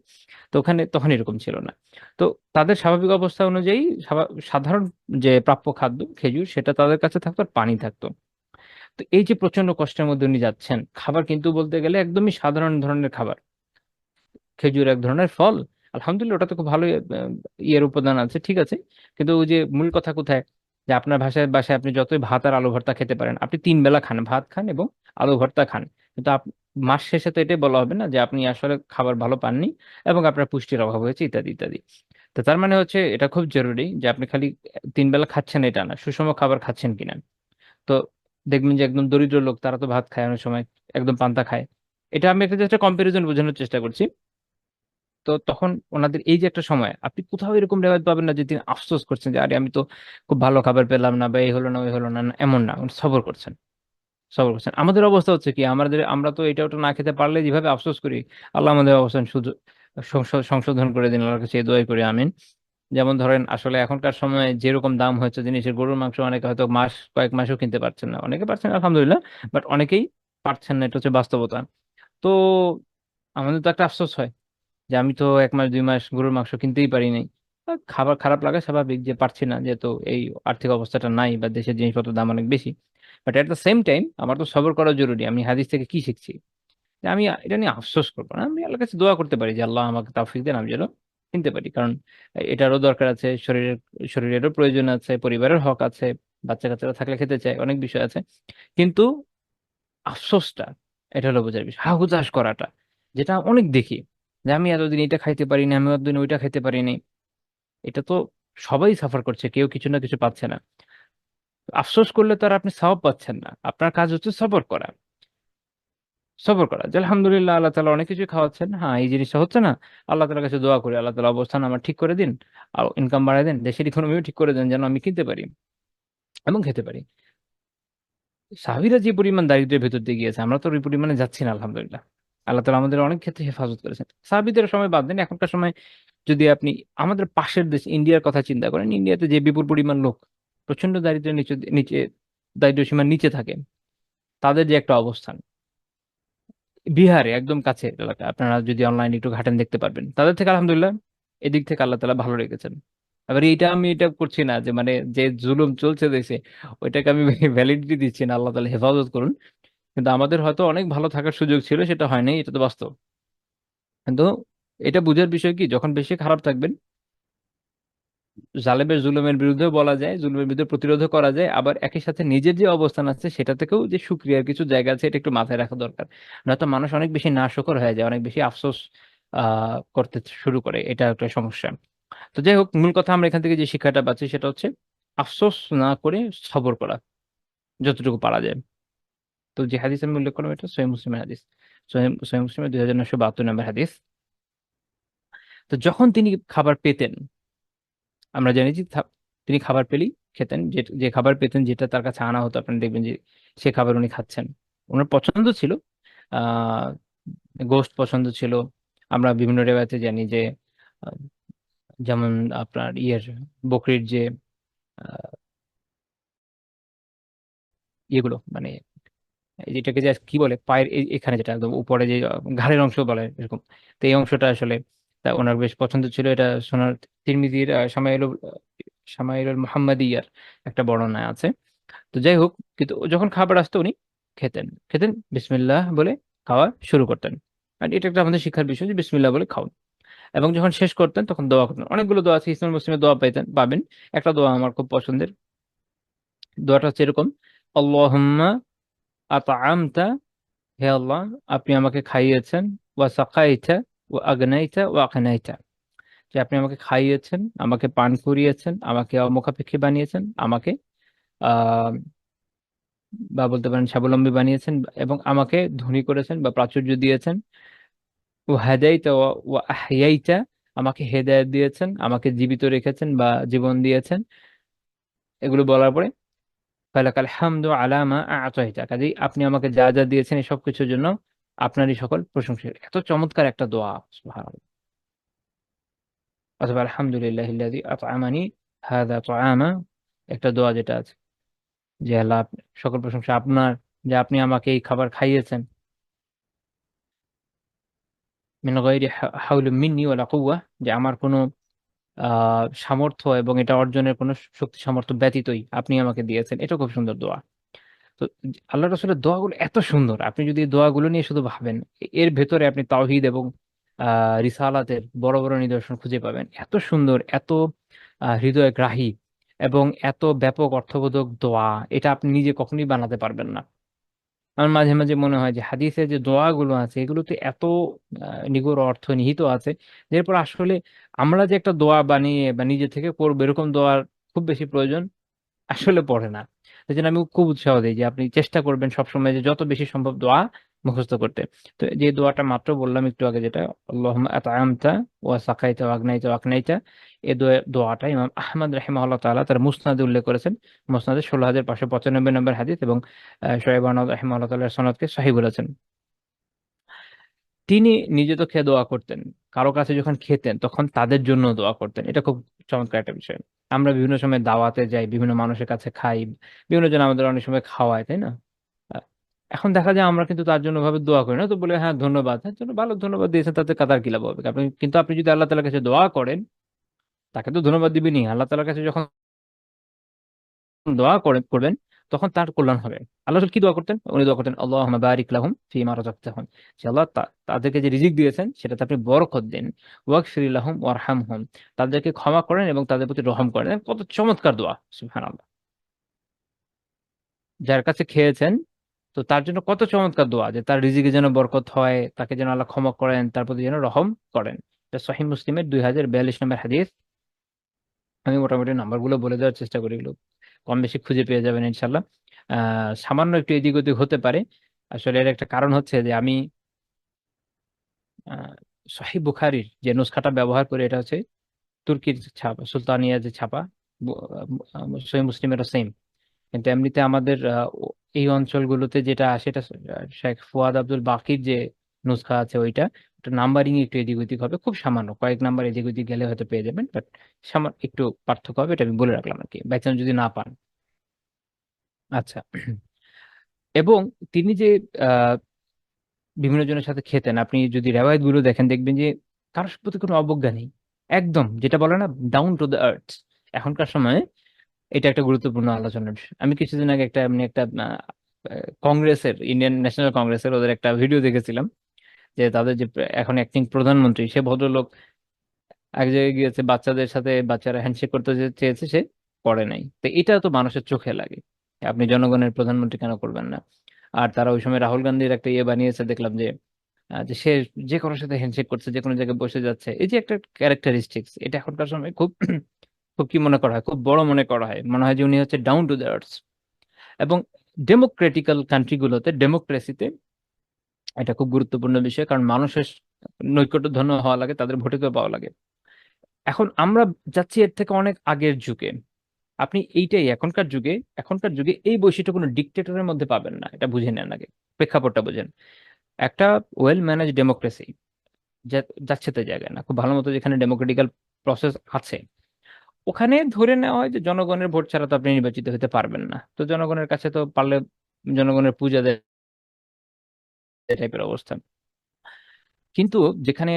তো ওখানে তখন এরকম ছিল না। তো তাদের স্বাভাবিক অবস্থা অনুযায়ী সাধারণ যে প্রাপ্য খাদ্য খেজুর, সেটা তাদের কাছে থাকতো আর পানি থাকতো। তো এই যে প্রচন্ড কষ্টের মধ্যে উনি যাচ্ছেন, খাবার কিন্তু বলতে গেলে একদমই সাধারণ ধরনের খাবার। খেজুর এক ধরনের ফল, আলহামদুলিল্লাহ ওটা তো খুব ভালো ইয়ের উপাদান আছে, ঠিক আছে। কিন্তু ওই যে মূল কথা কোথায়, যে আপনার বাসায় আপনি যতই ভাত আর আলু ভর্তা খেতে পারেন, আপনি 3 বেলা খান, ভাত খান এবং আলু ভর্তা খান, কিন্তু মাস শেষে তো এটাই বলা হবে না যে আপনি আসলে খাবার ভালো পাননি এবং আপনার পুষ্টির অভাব হয়েছে, ইত্যাদি ইত্যাদি। তো তার মানে হচ্ছে এটা খুব জরুরি যে আপনি খালি 3 বেলা খাচ্ছেন এটা না, সুষম খাবার খাচ্ছেন কিনা। তো দেখবেন যে একদম দরিদ্র লোক তারা তো ভাত খায় অনেক সময়, একদম পান্তা খায়। এটা আমি একটা জাস্ট কম্পারিজন বোঝানোর চেষ্টা করছি। তো তখন ওনাদের এই যে একটা সময়, আপনি কোথাও এরকম রেওয়ায়ত পাবেন না যে তিনি আফসোস করছেন যে আরে আমি তো খুব ভালো খাবার পেলাম না, বা এই হলো না ওই হলো না, না, এমন না, উনি সবর করছেন। সবর করছেন। আমাদের অবস্থা হচ্ছে কি, আমরা তো এটা ওটা না খেতে পারলে যেভাবে আফসোস করি, আল্লাহ আমাদের অবস্থান শুধু সংশোধন করে দিন, আল্লাহর কাছে এই দোয়াই করি, আমিন। যেমন ধরেন আসলে এখনকার সময়ে যেরকম দাম হচ্ছে জিনিসের, গরুর মাংস অনেকে হয়তো কয়েক মাসও কিনতে পারছেন না, অনেকে পারছেন আলহামদুলিল্লাহ, বাট অনেকেই পারছেন না, এটা হচ্ছে বাস্তবতা। তো আমাদের তো একটা আফসোস হয় যে আমি তো 1 মাস 2 মাস গরুর মাংস কিনতেই পারি নাই। খাবার খারাপ লাগা স্বাভাবিক, যে পারছি না, যেহেতু এই আর্থিক অবস্থাটা নাই বা দেশের জিনিসপত্রের দাম অনেক বেশি। But at the same time আমার তো সবর করা জরুরি। আমি হাদিস থেকে কি শিখছি, যে আমি এটা নিয়ে আফসোস করবো না, আমি আল্লাহর কাছে দোয়া করতে পারি যে আল্লাহ আমাকে তাওফিক দেন, আমি যেন কিনতে পারি। কারণ এটারও দরকার আছে, শরীরেরও প্রয়োজন আছে, পরিবারের হক আছে, বাচ্চা কাচ্চারা থাকলে খেতে চায়, অনেক বিষয় আছে। কিন্তু আফসোসটা, এটা হলো বোঝার বিষয়, হাহুতাশ করাটা, যেটা অনেক দেখি, যে আমি এতদিন এটা খাইতে পারিনি, আমি এতদিন ওইটা খাইতে পারিনি। এটা তো সবাই সাফার করছে, কেউ কিছু না কিছু পাচ্ছে না। আফসোস করলে তো আর আপনি সওয়াব পাচ্ছেন না, আপনার কাজ হচ্ছে সবর করা। সবর করা যে আলহামদুলিল্লাহ আল্লাহ তালা অনেক কিছু খাওয়াচ্ছেন, হ্যাঁ এই জিনিসটা হচ্ছে না, আল্লাহ তালার কাছে দোয়া করি আল্লাহ তালা অবস্থান আমার ঠিক করে দিন, আর ইনকাম বাড়ায় দেন, দেশের ইকোনমিও ঠিক করে দেন, যেন আমি কিনতে পারি এবং খেতে পারি। সাহাবীরা যে পরিমাণ দারিদ্র্যের ভেতর দিয়ে গিয়েছে, আমরা তো ওই পরিমাণে যাচ্ছি না আলহামদুলিল্লাহ। আল্লাহ তালা আমাদের অনেক ক্ষেত্রে হেফাজত করেছেন। সাহাবীদের সময় বাদ দেন, এখনকার সময় যদি আপনি আমাদের পাশের দেশ ইন্ডিয়ার কথা চিন্তা করেন, ইন্ডিয়াতে যে বিপুল পরিমাণ লোক প্রচন্ড দারিদ্র্যের নিচে নিচে দারিদ্র্য সীমার নিচে থাকে, তাদের যে একটা অবস্থান, বিহারে একদম কাছে এলাকা, আপনারা যদি অনলাইনে একটু ঘাটেন দেখতে পারবেন, তাদের থেকে আলহামদুলিল্লাহ এদিক থেকে আল্লাহ তালা ভালো রেখেছেন। এবার আমি এটা করছি না যে মানে যে জুলুম চলছে দেশে ওইটাকে আমি ভ্যালিডিটি দিচ্ছি না, আল্লাহ তালা হেফাজত করুন। কিন্তু আমাদের হয়তো অনেক ভালো থাকার সুযোগ ছিল, সেটা হয় নাই, এটা তো বাস্তব। কিন্তু এটা বুঝার বিষয় কি, যখন বেশি খারাপ থাকবেন, জালেমের জুলুমের বিরুদ্ধেও বলা যায়, জুলুমের বিরুদ্ধে প্রতিরোধ করা যায়, আবার একই সাথে নিজের যে অবস্থান আছে সেটা থেকেও যে সুক্রিয়ার কিছু জায়গা আছে, এটা একটু মাথায় রাখা দরকার। নয়তো মানুষ অনেক বেশি নাশকর হয়ে যায়, অনেক বেশি আফসোস করতে শুরু করে, এটা একটা সমস্যা। তো যাই হোক, মূল কথা আমরা এখান থেকে যে শিক্ষাটা পাচ্ছি সেটা হচ্ছে আফসোস না করে সবর করা যতটুকু পারা যায়। তো যে হাদিস আমি উল্লেখ করলাম এটা সহিহ মুসলিমের হাদিস, সহিহ মুসলিমের 2972 নম্বর হাদিস। তো যখন তিনি খাবার পেতেন, আমরা জানি যে তিনি খাবার পেলেই খেতেন, যে যে খাবার পেতেন, যেটা তার কাছে আনা হতো, আপনি দেখবেন যে সে খাবার উনি খাচ্ছেন। ওনার পছন্দ ছিল আহ গোশত পছন্দ ছিল। আমরা বিভিন্ন রেওয়ায়তে জানি যে আহ, যেমন আপনার বকরির যে আহ, ইয়েগুলো মানে যেটাকে যে কি বলে, পায়ের এখানে যেটা একদম উপরে যে ঘাড়ের অংশ বলে এরকম, তো এই অংশটা আসলে তা ওনার বেশ পছন্দ ছিল। এটা সোনার তিরমিজির শামাইলুল মুহাম্মাদিয়ার একটা বর্ণনা আছে। তো যাই হোক, কিন্তু ও যখন খাবার আসতো উনি খেতেন খেতেন বিসমিল্লাহ বলে খাওয়া শুরু করতেন। আর এটা একটা আমাদের শিক্ষার বিষয় যে বিসমিল্লাহ বলে খাওয়া। এবং যখন শেষ করতেন তখন দোয়া করতেন। অনেকগুলো দোয়া আছে, ইসলাম মুসলিমে দোয়া পাবেন। একটা দোয়া আমার খুব পছন্দের, দোয়াটা হচ্ছে এরকম: আল্লাহুম্মা আতআমতা, হে আল্লাহ আপনি আমাকে খাইয়েছেন, ওয়া সাকাইতা ওয়া আগনাইতা ওয়া আকনাইতা, যে আপনি আমাকে খাইয়েছেন, আমাকে পান করিয়েছেন, আমাকে অমুখাপেক্ষী বানিয়েছেন, আমাকে আহ বা বলতে পারেন স্বাবলম্বী বানিয়েছেন, এবং আমাকে ধনী করেছেন বা প্রাচুর্য দিয়েছেন। ও হাদাইতা ওয়া আহইয়াইতা, আমাকে হেদায়েত দিয়েছেন, আমাকে জীবিত রেখেছেন বা জীবন দিয়েছেন। এগুলো বলার পরে ফালাকাল হামদু আলা মা আ'তাইতা, কাজেই আপনি আমাকে যা যা দিয়েছেন এই সব কিছুর জন্য আপনারই সকল প্রশংসা। এত চমৎকার একটা দোয়া, সুবহানাল্লাহ। অথবা আলহামদুলিল্লাহিল্লাযী আত'আমানি হাযা তুআমা, একটা দোয়া যেটা আছে যে আল্লাহ সকল প্রশংসা আপনার, যে আপনি আমাকে এই খাবার খাইয়েছেন, মিন গায়রি হাওলিন মিন্নি ওয়ালা কুওয়া, যে আমার কোনো সামর্থ্য এবং এটা অর্জনের কোনো শক্তি সামর্থ্য ব্যতীতই আপনি আমাকে দিয়েছেন। এটা খুব সুন্দর দোয়া। তো আল্লাহ রাসূলের দোয়াগুলো এত সুন্দর, আপনি যদি এই দোয়াগুলো নিয়ে শুধু ভাবেন, এর ভেতরে আপনি তাওহীদ এবং রিসালাতের বড় বড় নিদর্শন খুঁজে পাবেন। এত সুন্দর, এত হৃদয়গ্রাহী এবং এত ব্যাপক অর্থবোধক দোয়া, এটা আপনি নিজে কখনোই বানাতে পারবেন না। আমার মাঝে মাঝে মনে হয় যে হাদিসে যে দোয়াগুলো আছে এগুলোতে এত নিগূঢ় অর্থ নিহিত আছে, এরপর আসলে আমরা যে একটা দোয়া বানিয়ে বা নিজে থেকে করবো এরকম দোয়ার খুব বেশি প্রয়োজন আসলে পড়ে না। সেজন্য আমি খুব উৎসাহ দিই যে আপনি চেষ্টা করবেন সবসময় যে যত বেশি সম্ভব দোয়া মুখস্থ করতে। তো যে দোয়াটা মাত্র বললাম একটু আগে, যেটা আল্লাহুম্মা আত'আমতা ওয়া সাকাইতা ওয়া আগনাইতা ওয়া আকনাইতা, এই দোয়াটা ইমাম আহমদ রাহিমাহুল্লাহ তাআলা তার মুসনাদে উল্লেখ করেছেন। মুসনাদে ১৬,৫৯৫ নম্বর হাদিস, এবং শোয়েব আহমদ রাহিমাহুল্লাহ তাআলা সনদকে সহিহ বলেছেন। তিনি নিজে তো খেয়ে দোয়া করতেন, কারো কাছে যখন খেতেন তখন তাদের জন্য দোয়া করতেন। এটা খুব চমৎকার একটা বিষয়। আমরা বিভিন্ন সময় দাওয়াতে যাই, বিভিন্ন মানুষের কাছে খাই, বিভিন্ন জন আমাদের অনেক সময় খাওয়ায়, তাই না? আহ, এখন দেখা যায় আমরা কিন্তু তার জন্য ভাবে দোয়া করি না, তো বলে হ্যাঁ ধন্যবাদ, হ্যাঁ চলো ভালো, ধন্যবাদ দিয়েছেন তাতে কাতার কি লাভ হবে। আপনি যদি আল্লাহ তাআলার কাছে দোয়া করেন, তাকে তো ধন্যবাদ দিবেনই। আল্লাহ তাআলার কাছে যখন করবেন তখন তার কল্যাণ হবে। আল্লাহ রাসূল কি দোয়া করতেন? উনি দোয়া করতেন আল্লাহুম্মা বারিক লাহুম ফীমা রাযাকতাহুম, যে আল্লাহ তাদেরকে যে রিজিক দিয়েছেন সেটাতে আপনি বরকত দিন। ওয়াগফির লাহুম ওয়ারহামহুম, তাদেরকে ক্ষমা করেন এবং তাদের প্রতি রহম করেন। কত চমৎকার দোয়া, সুবহানাল্লাহ। যার কাছে খেয়েছেন, তো তার জন্য কত চমৎকার দোয়া যে তার রিজিকে যেন বরকত হয়, তাকে যেন আল্লাহ ক্ষমা করেন, তার প্রতি যেন রহম করেন। এটা সহিহ মুসলিমের 2042 নম্বর হাদিস। আমি মোটামুটি নাম্বারগুলো বলে দেওয়ার চেষ্টা করি, এগুলো কম বেশি খুঁজে পেয়ে যাবেন ইনশাল্লাহ। সামান্য একটু এদিক ওদিক হতে পারে। আসলে এর একটা কারণ হচ্ছে যে আমি আহ, সহিহ বুখারীর যে নুসখাটা ব্যবহার করি এটা হচ্ছে তুর্কির ছাপা, সুলতানিয়া যে ছাপা। সহিহ মুসলিমেরও সেম, কিন্তু এমনিতে আমাদের এই অঞ্চলগুলোতে যেটা আসে এটা শেখ ফুয়াদ আব্দুল বাকির যে নুসখা আছে ওইটা, ওটা নাম্বারিং একটু এদিক ওদিক হবে, খুব সামান্য কয়েক নাম্বার এদিক ওদিক গেলে হয়তো পেয়ে যাবেন, বাট সামান্য একটু পার্থক্য হবে, এটা আমি বলে রাখলাম আর কি, বাই চান্স যদি না পান। আচ্ছা। এবং তিনি যে আহ বিভিন্ন জনের সাথে খেতেন, আপনি যদি রেওয়ায়েত গুলো দেখেন দেখবেন যে কারোর প্রতি কোনো অবজ্ঞা নেই, একদম যেটা বলে না ডাউন টু দ্য আর্থ। এখনকার সময়ে এটা একটা গুরুত্বপূর্ণ আলোচনার বিষয়। আমি কিছুদিন আগে এমনি একটা কংগ্রেসের, ইন্ডিয়ান ন্যাশনাল কংগ্রেসের ওদের একটা ভিডিও দেখেছিলাম, যে তাদের যে এখন অ্যাক্টিং প্রধানমন্ত্রী, সে ভদ্রলোক এক জায়গায় গিয়েছে বাচ্চাদের সাথে, বাচ্চারা হ্যান্ডশেক করতে যে চেয়েছে, সে করে নাই। তো এটা তো মানুষের চোখে লাগে, আপনি জনগণের প্রধানমন্ত্রী কেন করবেন না? আর তারা ওই সময় রাহুল গান্ধীর একটা ইয়ে বানিয়েছে দেখলাম, যে যে সে যে কারোর সাথে হ্যান্ডশেক করছে, যে কোনো জায়গায় বসে যাচ্ছে, এই যে একটা ক্যারেক্টারিস্টিক্স, এটা এখনকার সময় খুব খুব কি মনে করা হয়, খুব বড় মনে করা হয়, মনে হয় যে উনি হচ্ছে ডাউন টু দ্য আর্থ। এবং ডেমোক্রেটিক্যাল কান্ট্রিগুলোতে, ডেমোক্রেসিতে এটা খুব গুরুত্বপূর্ণ বিষয়, কারণ মানুষের নৈকট্য ধন্য হওয়া লাগে, তাদের ভোটে তো পাওয়া লাগে। এখন আমরা যাচ্ছি এর থেকে অনেক আগের যুগে। আপনি এইটাই এখনকার যুগে এই বৈশিষ্ট্য কোনো ডিক্টেটরের মধ্যে পাবেন না, এটা বুঝে নেন আগে, প্রেক্ষাপটটা বুঝেন। একটা ওয়েল ম্যানেজ ডেমোক্রেসি যাচ্ছে তো জায়গায় না, খুব ভালো মতো যেখানে ডেমোক্রেটিক্যাল প্রসেস আছে, ওখানে ধরে নেওয়া হয় যে জনগণের ভোট ছাড়া তো আপনি নির্বাচিত হতে পারবেন না, তো জনগণের কাছে তো পারলে জনগণের পূজা দেয় টাইপের অবস্থা। কিন্তু যেখানে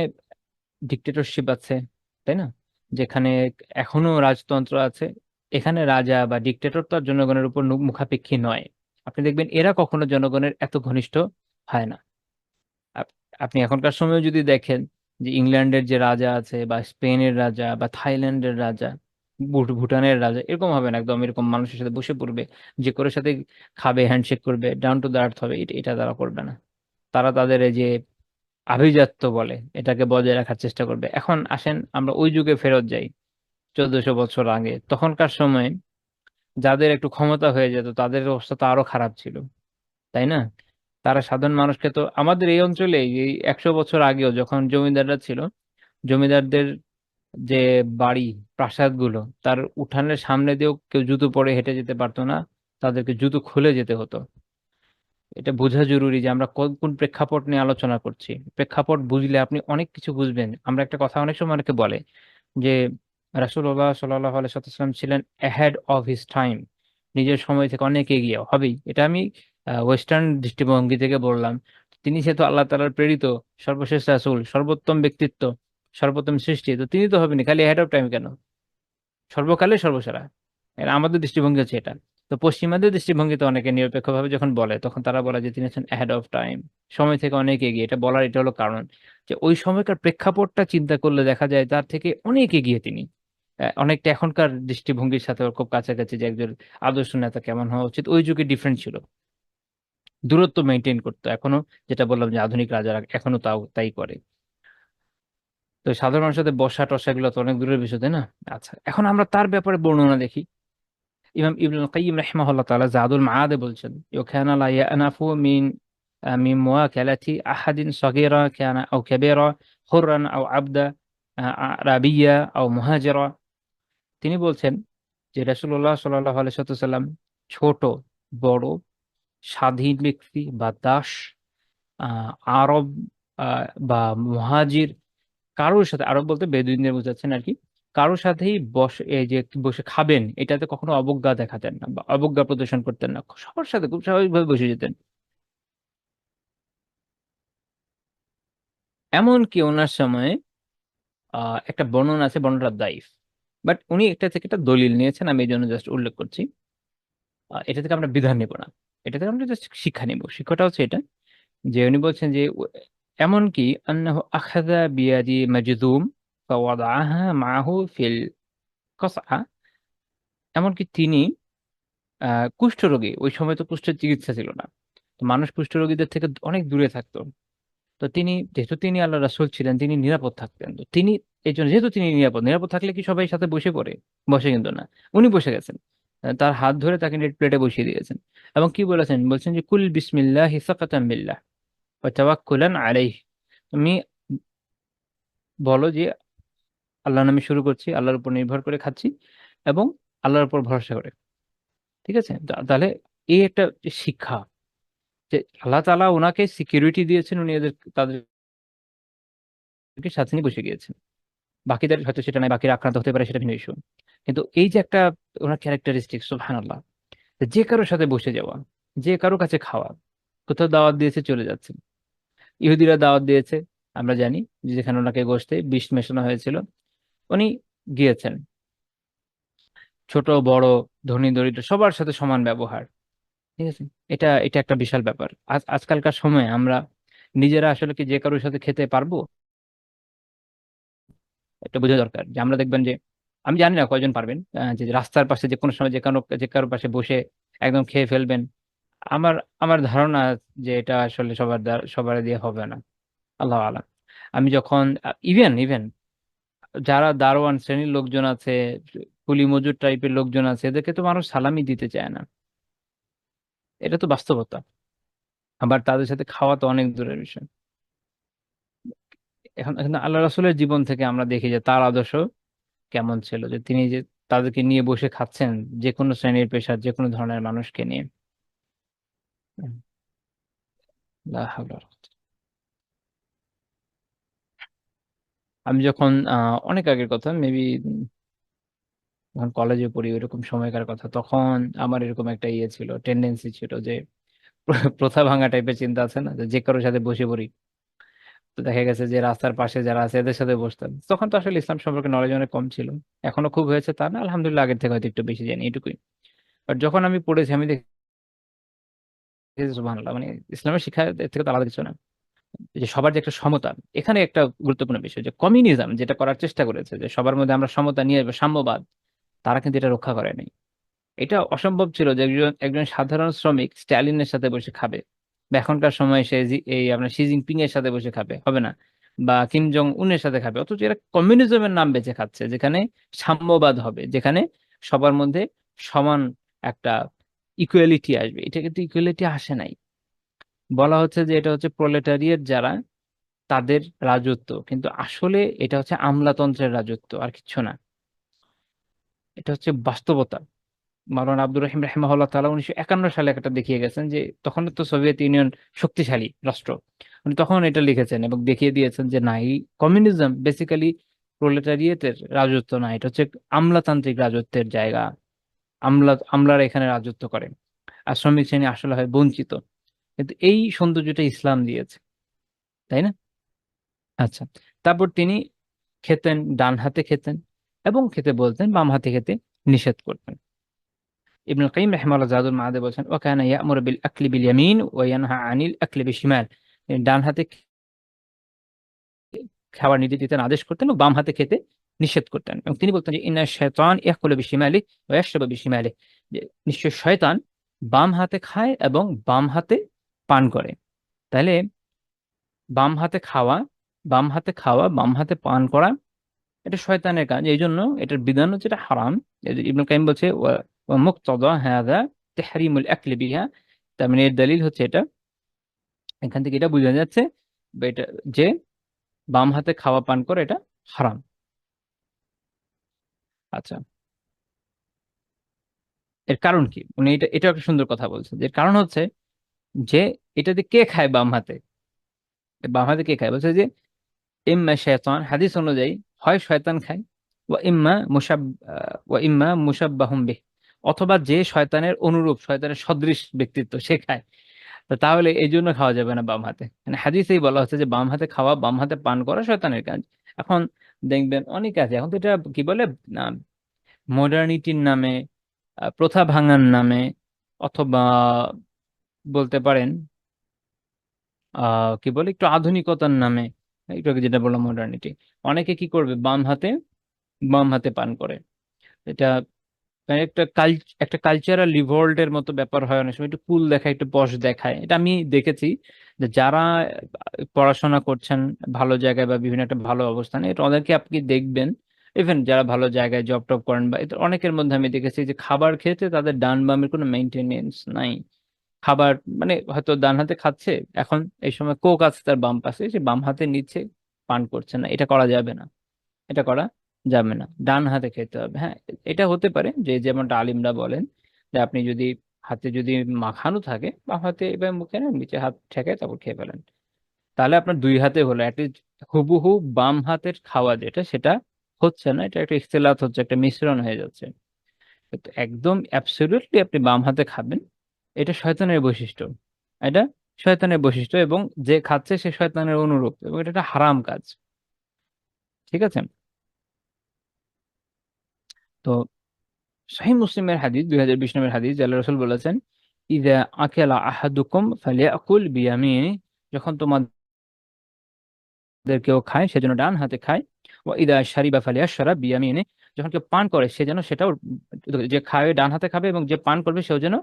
ডিক্টেটরশিপ আছে, তাই না, যেখানে এখনো রাজতন্ত্র আছে, এখানে রাজা বা ডিক্টেটর তো আর জনগণের উপর মুখাপেক্ষী নয়। আপনি দেখবেন এরা কখনো জনগণের এত ঘনিষ্ঠ হয় না। আপ- আপনি এখনকার সময় যদি দেখেন যে ইংল্যান্ডের যে রাজা আছে, বা স্পেনের রাজা, বা থাইল্যান্ডের রাজা, ভুটানের রাজা, এরকম হবে না, একদম এরকম মানুষের সাথে বসে পড়বে, যে করে সাথে খাবে, হ্যান্ডশেক করবে, ডাউন টু দ্য আর্থ হবে, এটা তারা করবে না। তারা তাদের এই যে আভিজাত্য বলে এটাকে বজায় রাখার চেষ্টা করবে। এখন আসেন আমরা ওই যুগে ফেরত যাই, 1400 বছর আগে। তখনকার সময় যাদের একটু ক্ষমতা হয়ে যেত তাদের অবস্থা তো আরো খারাপ ছিল, তাই না? তারা সাধারণ মানুষকে, তো আমাদের এই অঞ্চলে এই 100 বছর আগেও যখন জমিদাররা ছিল, জমিদারদের যে বাড়ি, প্রাসাদগুলো, তার উঠানের সামনে দিয়েও কেউ জুতো পরে হেঁটে যেতে পারতো না, তাদেরকে জুতো খুলে যেতে হতো। এটা বোঝা জরুরি যে আমরা কোন কোন প্রেক্ষাপট নিয়ে আলোচনা করছি। প্রেক্ষাপট বুঝলে আপনি অনেক কিছু বুঝবেন। আমরা একটা কথা অনেক সময় অনেকে বলে যে রাসূলুল্লাহ সাল্লাল্লাহু আলাইহি ওয়াসাল্লাম ছিলেন অ্যাহেড অফ হিজ টাইম, নিজের সময় থেকে অনেক এগিয়ে হবেই, এটা আমি ওয়েস্টার্ন দৃষ্টিভঙ্গি থেকে বললাম, তিনি যেহেতু আল্লাহ তাআলার প্রেরিত সর্বশেষ রাসূল, সর্বোত্তম ব্যক্তিত্ব, সর্বোত্তম সৃষ্টি, তো তিনি তো হবেনি, খালি হেড অফ টাইম কেন, সর্বকালে সর্বসেরা। আমাদের দৃষ্টিভঙ্গি হচ্ছে এটা। তো পশ্চিমাদের দৃষ্টিভঙ্গিতে অনেকে নিরপেক্ষভাবে যখন বলে, তখন তারা বলে যে তিনি হচ্ছেন অ্যাহেড অফ টাইম, সময় থেকে অনেক এগিয়ে। এটা বলার এটা হলো কারণ যে ওই সময়কার প্রেক্ষাপটটা চিন্তা করলে দেখা যায় তার থেকে অনেক এগিয়ে তিনি। অনেকটা এখনকার দৃষ্টিভঙ্গির সাথে ওর খুব কাছাকাছি, যে একজন আদর্শ নেতা কেমন হওয়া উচিত। ওই যুগে ডিফারেন্ট ছিল, দূরত্ব মেনটেন করতো। এখনো যেটা বললাম যে আধুনিক রাজারা এখনো তাই করে। তো সাধারণ মানুষের সাথে বসা টসা এগুলো তো অনেক দূরের বিষয়, তাই না? আচ্ছা, এখন আমরা তার ব্যাপারে বর্ণনা দেখি। ইমাম ইবনুল কাইয়িম রাহিমাহুল্লাহ তাআলা জাদুল মাআদে বলছেন, ইউকানা লা ইয়ানাফু মিন মুওয়াকালাতি আহাদিন সগীরা কানা আও কাবীরা, হুররান আও আবদা, আরাবিয়্যা আও মুহাজিরা। তিনি বলছেন যে রাসূলুল্লাহ সাল্লাল্লাহু আলাইহি ওয়াসাল্লাম ছোট, বড়, স্বাধীন ব্যক্তি বা দাস, আরব বা মুহাজির, কারোর সাথে, আরব বলতে বেদুইনদের বোঝাচ্ছেন আর কি, কারোর সাথেই এই যে বসে খাবেন এটাতে কখনো অবজ্ঞা দেখাতেন না বা অবজ্ঞা প্রদর্শন করতেন না, সবার সাথে খুব স্বাভাবিকভাবে বসে যেতেন। এমনকি ওনার সময় একটা বর্ণনা আছে, বর্ণনাটা দাইফ, বাট উনি এটা থেকে একটা দলিল নিয়েছেন, আমি এই জন্য জাস্ট উল্লেখ করছি। এটা থেকে আমরা বিধান নিব না, এটা থেকে আমরা জাস্ট শিক্ষা নিব। শিক্ষাটা হচ্ছে এটা, যে উনি বলছেন যে এমনকি আন্নাহু আখাযা বিয়াদি মাজদুম ফাওয়াদাআহা মাআহু ফিল কসআ, এমনকি তিনি কুষ্ঠরোগী, ওই সময় তো কুষ্ঠের চিকিৎসা ছিল না, তো মানুষ কুষ্ঠরোগীদের থেকে অনেক দূরে থাকতো। তো তিনি, যেহেতু তিনি আল্লাহ রাসূল ছিলেন, তিনি নিরাপদ থাকতেন। তো তিনি এই জন্য, যেহেতু তিনি নিরাপদ, নিরাপদ থাকলে কি সবাই সাথে বসে পড়ে? বসে কিন্তু না, উনি বসে গেছেন। তার হাত ধরে তাকে নেট প্লেটে বসিয়ে দিয়েছেন। এবং কি বলেছেন? বলছেন যে কুল বিসমিল্লাহি সাকাতাম বিল্লাহ ওয়া তাওয়াক্কুলান আলাইহি, তুমি বলো যে আল্লাহর নামে শুরু করছি, আল্লাহর উপর নির্ভর করে খাচ্ছি এবং আল্লাহর উপর ভরসা করে। ঠিক আছে? তাহলে এই একটা শিক্ষা, যে আল্লাহ তাআলা ওনাকে সিকিউরিটি দিয়েছেন, উনি তাদেরকে সাথে নিয়ে বসে গিয়েছেন। বাকিদের হয়তো সেটা নাই, বাকিরা আক্রান্ত হতে পারে, সেটা ভিন্ন ইস্যু। কিন্তু এই যে একটা ওনার ক্যারেক্টারিস্টিক, সুবহানাল্লাহ, যে কারোর সাথে বসে যাওয়া, যে কারো কাছে খাওয়া, কোথাও দাওয়াত দিয়েছে চলে যাচ্ছে। ইহুদিরা দাওয়াত দিয়েছে, আমরা জানি, যে যেখানে ওনাকে গোশতে বিষ মেশানো হয়েছিল, উনি গিয়েছেন। ছোট বড়, ধনী দরিদ্র সবার সাথে সমান ব্যবহার। ঠিক আছে? এটা এটা একটা বিশাল ব্যাপার। আজকালকার সময়ে আমরা নিজেরা আসলে কি যে কারোর সাথে খেতে পারবো? এটা বোঝা দরকার। যে আমরা দেখবেন যে, আমি জানি না কয়জন পারবেন, যে রাস্তার পাশে যে কোনো সময় যে কারো পাশে বসে একদম খেয়ে ফেলবেন। আমার আমার ধারণা যে এটা আসলে সবার দিয়ে হবে না, আল্লাহ আলাম। আমি যখন ইভেন ইভেন যারা দারোয়ান শ্রেণীর লোকজন আছে, কুলি মজুর টাইপের লোকজন আছে, এদেরকে তো মানুষ সালামি দিতে চায় না। এটা তো বাস্তবতা। আবার তাদের সাথে খাওয়া তো অনেক দূরের বিষয়। এখন এখন আল্লাহ রাসূলের জীবন থেকে আমরা দেখি যে তার আদর্শ কেমন ছিল, যে তিনি যে তাদেরকে নিয়ে বসে খাচ্ছেন, যে কোনো শ্রেণীর পেশার যে কোনো ধরনের মানুষকে নিয়ে। হুম, লা হাওলা ওয়ালা কুওয়াতা। আমি যখন অনেক আগের কথা, মেবি যখন কলেজে পড়ি ওইরকম সময়কার কথা, তখন আমার এরকম একটা ইয়ে ছিল, টেন্ডেন্সি ছিল যে প্রথা ভাঙা টাইপের চিন্তা আছে না, যে যে কারোর সাথে বসে পড়ি। তো দেখা গেছে যে রাস্তার পাশে যারা আছে এদের সাথে বসতাম। তখন তো আসলে ইসলাম সম্পর্কে নলেজ অনেক কম ছিল, এখনো খুব হয়েছে তা না, আলহামদুলিল্লাহ আগের থেকে হয়তো একটু বেশি জানি, এটুকুই। বাট যখন আমি পড়েছি, আমি দেখি সুবহানাল্লাহ, মানে ইসলামের শিক্ষা এর থেকে তো আলাদা কিছু না। এই যে সবার যে একটা সমতা, এখানে একটা গুরুত্বপূর্ণ বিষয়, যে কমিউনিজম যেটা করার চেষ্টা করেছে, যে সবার মধ্যে আমরা সমতা নিয়ে আসবো, সাম্যবাদ, তারা কিন্তু এটা রক্ষা করে নাই। এটা অসম্ভব ছিল যে একজন একজন সাধারণ শ্রমিক স্ট্যালিনের সাথে বসে খাবে, বা এখনকার সময় সে এই আপনার শি জিনপিং এর সাথে বসে খাবে, হবে না? বা কিম জং উনের সাথে খাবে, অথচ এরা কমিউনিজমের নাম বেঁচে খাচ্ছে, যেখানে সাম্যবাদ হবে, যেখানে সবার মধ্যে সমান একটা ইকুয়ালিটি আসবে। এটা কিন্তু ইকুয়ালিটি আসে নাই। বলা হচ্ছে যে এটা হচ্ছে প্রলেটারিয়েট যারা, তাদের রাজত্ব, কিন্তু আসলে এটা হচ্ছে আমলাতন্ত্রের রাজত্ব, আর কিচ্ছু না। এটা হচ্ছে বাস্তবতা। মাওলানা আব্দুর রহিম রাহিমাহুল্লাহ তাআলা 1951 সালে একটা দেখিয়ে গেছেন, যে তখন তো সোভিয়েত ইউনিয়ন শক্তিশালী রাষ্ট্র। উনি তখন এটা লিখেছেন এবং দেখিয়ে দিয়েছেন যে না, এই কমিউনিজম বেসিক্যালি প্রোলেটারিয়েটের রাজত্ব না, এটা হচ্ছে আমলাতান্ত্রিক রাজত্বের জায়গা। আমলারা এখানে রাজত্ব করে। আর শ্রমিক শ্রেণী আসলে হয় বঞ্চিত। কিন্তু এই সৌন্দর্যটা ইসলাম দিয়েছে, তাই না? আচ্ছা, তারপর তিনি খেতেন ডান হাতে খেতেন, এবং খেতে বলতেন বাম হাতে খেতে নিষেধ করতেন। ইবনুল কাইয়িম রাহিমাহুল্লাহ জাদুল মাআদে বলছেন, ওয়া কানা ইয়া'মুরু বিল আকলি বিল ইয়ামিন ওয়া ইয়ানহা আনিল আকলি বিশিমাল। তিনি ডান হাতে খাবার নির্দেশ দিতেন, আদেশ করতেন, এবং বাম হাতে খেতে নিষেধ করতেন। এবং তিনি বলতেন যে ইন্না শাইতান ইয়াকুলু বিশিমালি ওয়া ইয়াশরাবু বিশিমালি, যে নিশ্চয় শয়তান বাম হাতে খায় এবং বাম হাতে পান করে। তাহলে বাম হাতে খাওয়া, বাম হাতে খাওয়া, বাম হাতে পান করা, এটা শয়তানের কাজ। এই জন্য এটার বিধান হচ্ছে এটা হারাম। এই যে ইবনুল কাইয়িম বলছে ওয়া মুক্তাদা হাযা তাহরিমুল আকলি বিহা, তার মানে এর দলিল হচ্ছে এটা, এখান থেকে এটা বোঝা যাচ্ছে বা এটা যে বাম হাতে খাওয়া পান করে এটা হারাম। আচ্ছা, এর কারণ কি? উনি এটা একটা সুন্দর কথা বলছেন, যে এর কারণ হচ্ছে যে এটাতে কে খায় বাম হাতে, বাম হাতে কে খায়, বলছে যে ইম্মা শায়তান, হাদিস অনুযায়ী হয় শয়তান খায়, ওয়া ইম্মা মুশাব্বাহুম বিহ, অথবা যে শয়তানের অনুরূপ, শয়তানের সদৃশ ব্যক্তিত্ব সে খায়। তো তাহলে এই জন্য খাওয়া যাবে না বাম হাতে। মানে হাদিসেই বলা হচ্ছে যে বাম হাতে খাওয়া, বাম হাতে পান করা শয়তানের কাজ। এখন দেখবেন অনেক আছে, এখন তো এটা কি বলে, মডার্নিটির নামে, প্রথা ভাঙার নামে, অথবা বলতে পারেন কি বলে, একটু আধুনিকতার নামে, একটু আগে যেটা বললাম মডার্নিটি, অনেকে কি করবে, বাম হাতে পান করে। এটা মানে একটা কালচারাল রিভল্টের মতো ব্যাপার হয়, অনেক সময় একটু কুল দেখায়, একটু পশ দেখায়। এটা আমি দেখেছি যে যারা পড়াশোনা করছেন ভালো জায়গায় বা বিভিন্ন একটা ভালো অবস্থানে, এটা ওদেরকে আপনি দেখবেন, ইভেন যারা ভালো জায়গায় জব টব করেন, বা এটা অনেকের মধ্যে আমি দেখেছি যে খাবার খেতে তাদের ডান বামের কোনো মেনটেনেন্স নাই। খাবার মানে হয়তো ডান হাতে খাচ্ছে, এখন এই সময় কোক আছে তার বাম পাশে, সে বাম হাতে নিচ্ছে, পান করছে না। এটা করা যাবে না, এটা করা যাবে না, ডান হাতে খেতে হবে। হ্যাঁ, এটা হতে পারে যে যেমনটা আলিমরা বলেন, যে আপনি যদি হাতে যদি মাখানো থাকে, বাম হাতে এবার মুখে নেন, নিচে হাত ঠেকায় তারপর খেয়ে ফেলেন, তাহলে আপনার দুই হাতে হলো। অ্যাটলিস্ট হুবহু বাম হাতের খাওয়া যেটা, সেটা হচ্ছে না, এটা একটা ইখতিলাত হচ্ছে, একটা মিশ্রণ হয়ে যাচ্ছে। কিন্তু একদম অ্যাবসলিউটলি আপনি বাম হাতে খাবেন, এটা শয়তানের বৈশিষ্ট্য, এটা শয়তানের বৈশিষ্ট্য, এবং যে খাচ্ছে সে শয়তানের অনুরূপ, এবং এটা একটা হারাম কাজ। ঠিক আছে? তো সহিহ মুসলিমের হাদিস 2020 নম্বর হাদিস, আল্লাহ রাসূল বলেছেন, ইযা আকালা আহাদুকুম ফালিয়াকুল বিয়ামিনি, যখন তোমাদের কেউ খায় সেজন্য ডান হাতে খায়। ওয়া ইদা শারিবা ফালিয়াশরাব বিয়ামিনি, যখন কেউ পান করে সে যেন সেটাও, যে খায় ডান হাতে খাবে, এবং যে পান করবে সেও যেন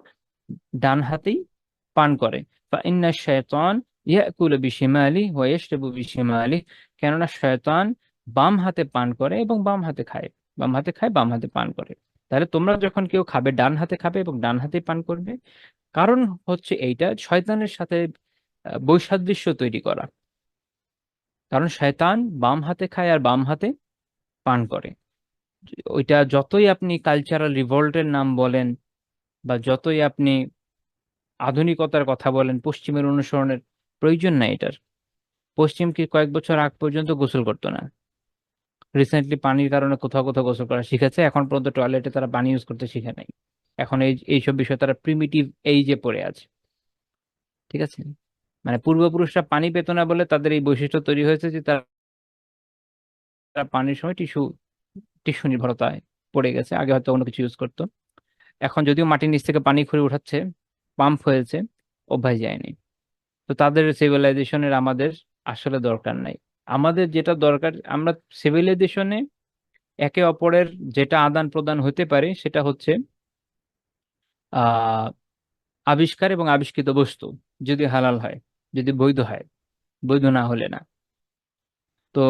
ডান হাতেই পান করে। ফা ইন্না শাইতান ইয়াকুলু বিশিমালি ওয়া ইয়াশরাবু বিশিমালি, কেননা শয়তান বাম হাতে পান করে এবং বাম হাতে খায়, বাম হাতে খায়, বাম হাতে পান করে। তাহলে তোমরা যখন কেউ খাবে ডান হাতে খাবে এবং ডান হাতেই পান করবে। কারণ হচ্ছে এইটা শয়তানের সাথে বৈসাদৃশ্য তৈরি করা, কারণ শয়তান বাম হাতে খায় আর বাম হাতে পান করে। ওইটা যতই আপনি কালচারাল রিভল্টের নাম বলেন, বা যতই আপনি আধুনিকতার কথা বলেন, পশ্চিমের অনুসরণের প্রয়োজন নাই এটার। পশ্চিম কি কয়েক বছর আগ পর্যন্ত গোসল করতো না, রিসেন্টলি পানির কারণে কোথাও কোথাও গোসল করা শিখেছে, এখন পর্যন্ত টয়লেটে তারা পানি ইউজ করতে শিখে নাই। এখন এইসব বিষয়ে তারা প্রিমিটিভ এইজে পড়ে আছে। ঠিক আছে? মানে পূর্বপুরুষরা পানি পেত না বলে তাদের এই বৈশিষ্ট্য তৈরি হয়েছে যে তারা পানির সময় টিস্যু টিস্যু নির্ভরতায় পড়ে গেছে। আগে হয়তো অন্য কিছু ইউজ করতো, এখন যদিও মাটির নিচ থেকে পানি খুঁড়ে উঠাচ্ছে, পাম্প হয়েছে, অভ্যাস যায়নি। তো তাদের সিভিলাইজেশনের আমাদের আসলে দরকার নাই। আমাদের যেটা দরকার, আমরা সিভিলাইজেশনে একে অপরের যেটা আদান প্রদান হতে পারে সেটা হচ্ছে আহ আবিষ্কার এবং আবিষ্কৃত বস্তু, যদি হালাল হয়, যদি বৈধ হয়, বৈধ না হলে না। তো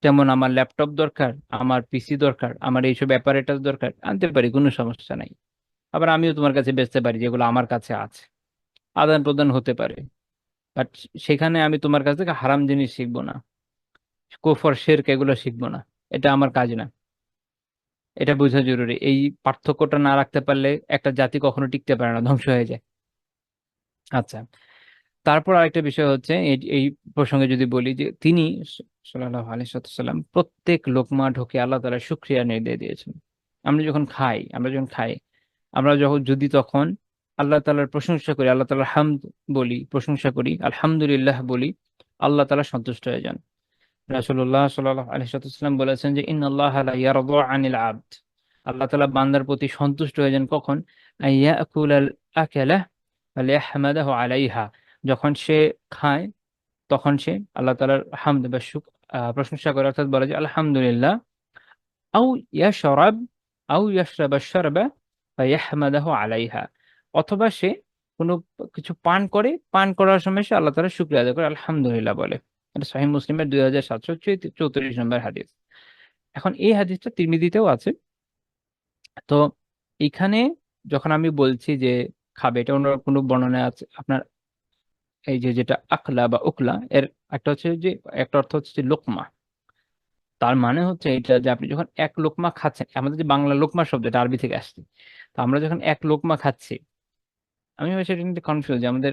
যেমন আমার ল্যাপটপ দরকার, আমার পিসি দরকার, আমার এইসব অ্যাপারেটাস দরকার, আনতে পারি, কোনো সমস্যা নাই। আবার আমিও তোমার কাছে বেচতে পারি যেগুলো আমার কাছে আছে, আদান প্রদান হতে পারে। বাট সেখানে আমি তোমার কাছ থেকে হারাম জিনিস শিখবো না, কুফর শিরক এগুলো শিখবো না, এটা আমার কাজ না। এটা বোঝা জরুরি। এই পার্থক্যটা না রাখতে পারলে একটা জাতি কখনো টিকতে পারে না, ধ্বংস হয়ে যায়। আচ্ছা, তারপর আরেকটা বিষয় হচ্ছে, এই এই প্রসঙ্গে যদি বলি যে তিনি সাল্লাল্লাহু আলাইহি ওয়াসাল্লাম প্রত্যেক লোকমা ঢোকে আল্লাহ তাআলা শুকরিয়া নির্দেশ দিয়েছেন। আমরা যখন খাই, আমরা যখন যদি তখন আল্লাহ তাআলার প্রশংসা করি, আল্লাহ তাআলার হামদ বলি, প্রশংসা করি, আলহামদুলিল্লাহ বলি, আল্লাহ তাআলা সন্তুষ্ট হয়ে যান। রাসূলুল্লাহ সাল্লাল্লাহু আলাইহি ওয়াসাল্লাম বলেছেন যে ইন্নাল্লাহা লা ইয়ারদু আনিল আবদ, আল্লাহ তাআলা বান্দার প্রতি সন্তুষ্ট হয়ে যান কখন? আইয়াকুলাল আকালা ফালিয়াহমাদাহু আলাইহা, যখন সে খায় তখন সে আল্লাহ তাআলার হামদ বা প্রশংসা করে, অর্থাৎ বলে যে আলহামদুলিল্লাহ। আও ইয়াশরাব আও ইয়াশরাবা শারবা ফায়াহমাদাহু আলাইহা, অথবা সে কোনো কিছু পান করে, পান করার সময় সে আল্লাহ তাআলার শুকরিয়া আদায় করে আলহামদুলিল্লাহ বলে। এটা সহিহ মুসলিমের 2734 নম্বর হাদিস। এখন এই হাদিসটা তিরমিজিতেও আছে। তো এখানে যখন আমি বলছি যে খাবে, এটা অন্য কোনো বর্ণনা আছে আপনার, এই যে যেটা আকলা বা উকলা, এর একটা হচ্ছে যে, একটা অর্থ হচ্ছে যে লোকমা। তার মানে হচ্ছে এটা যে আপনি যখন এক লোকমা খাচ্ছেন, আমাদের যে বাংলা লোকমা শব্দ এটা আরবি থেকে আসছে, তো আমরা যখন এক লোকমা খাচ্ছি, আমি সেটা নিয়ে কনফিউজ যে আমাদের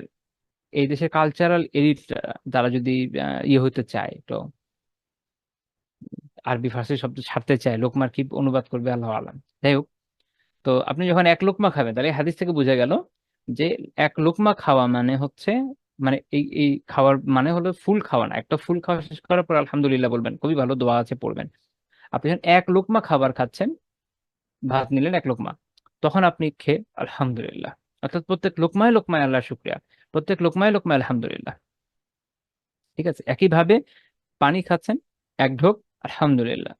এই দেশের কালচারাল এলিট তারা যদি ইয়ে হতে চায়, তো আরবি ফার্সি শব্দ ছাড়তে চায়, লোকমার কি অনুবাদ করবে আল্লাহ আলাম। যাই হোক, তো আপনি যখন এক লোকমা খাবেন, তাহলে এই হাদিস থেকে বোঝা গেল যে এক লোকমা খাওয়া মানে হচ্ছে, মানে এই এই খাওয়ার মানে হলো ফুল খাওয়া না, একটা ফুল খাওয়া শেষ করার পর আলহামদুলিল্লাহ বলবেন, খুবই ভালো দোয়া আছে পড়বেন। আপনি যখন এক লোকমা খাবার খাচ্ছেন, ভাত নিলেন এক লোকমা, তখন আপনি খেয়ে আলহামদুলিল্লাহ, অর্থাৎ প্রত্যেক লোকমায় লোকমায় আল্লাহ শুক্রিয়া, প্রত্যেক লোকমায় লোকমায় আলহামদুলিল্লাহ। ঠিক আছে, একইভাবে পানি খাচ্ছেন, এক ঢোক আলহামদুলিল্লাহ,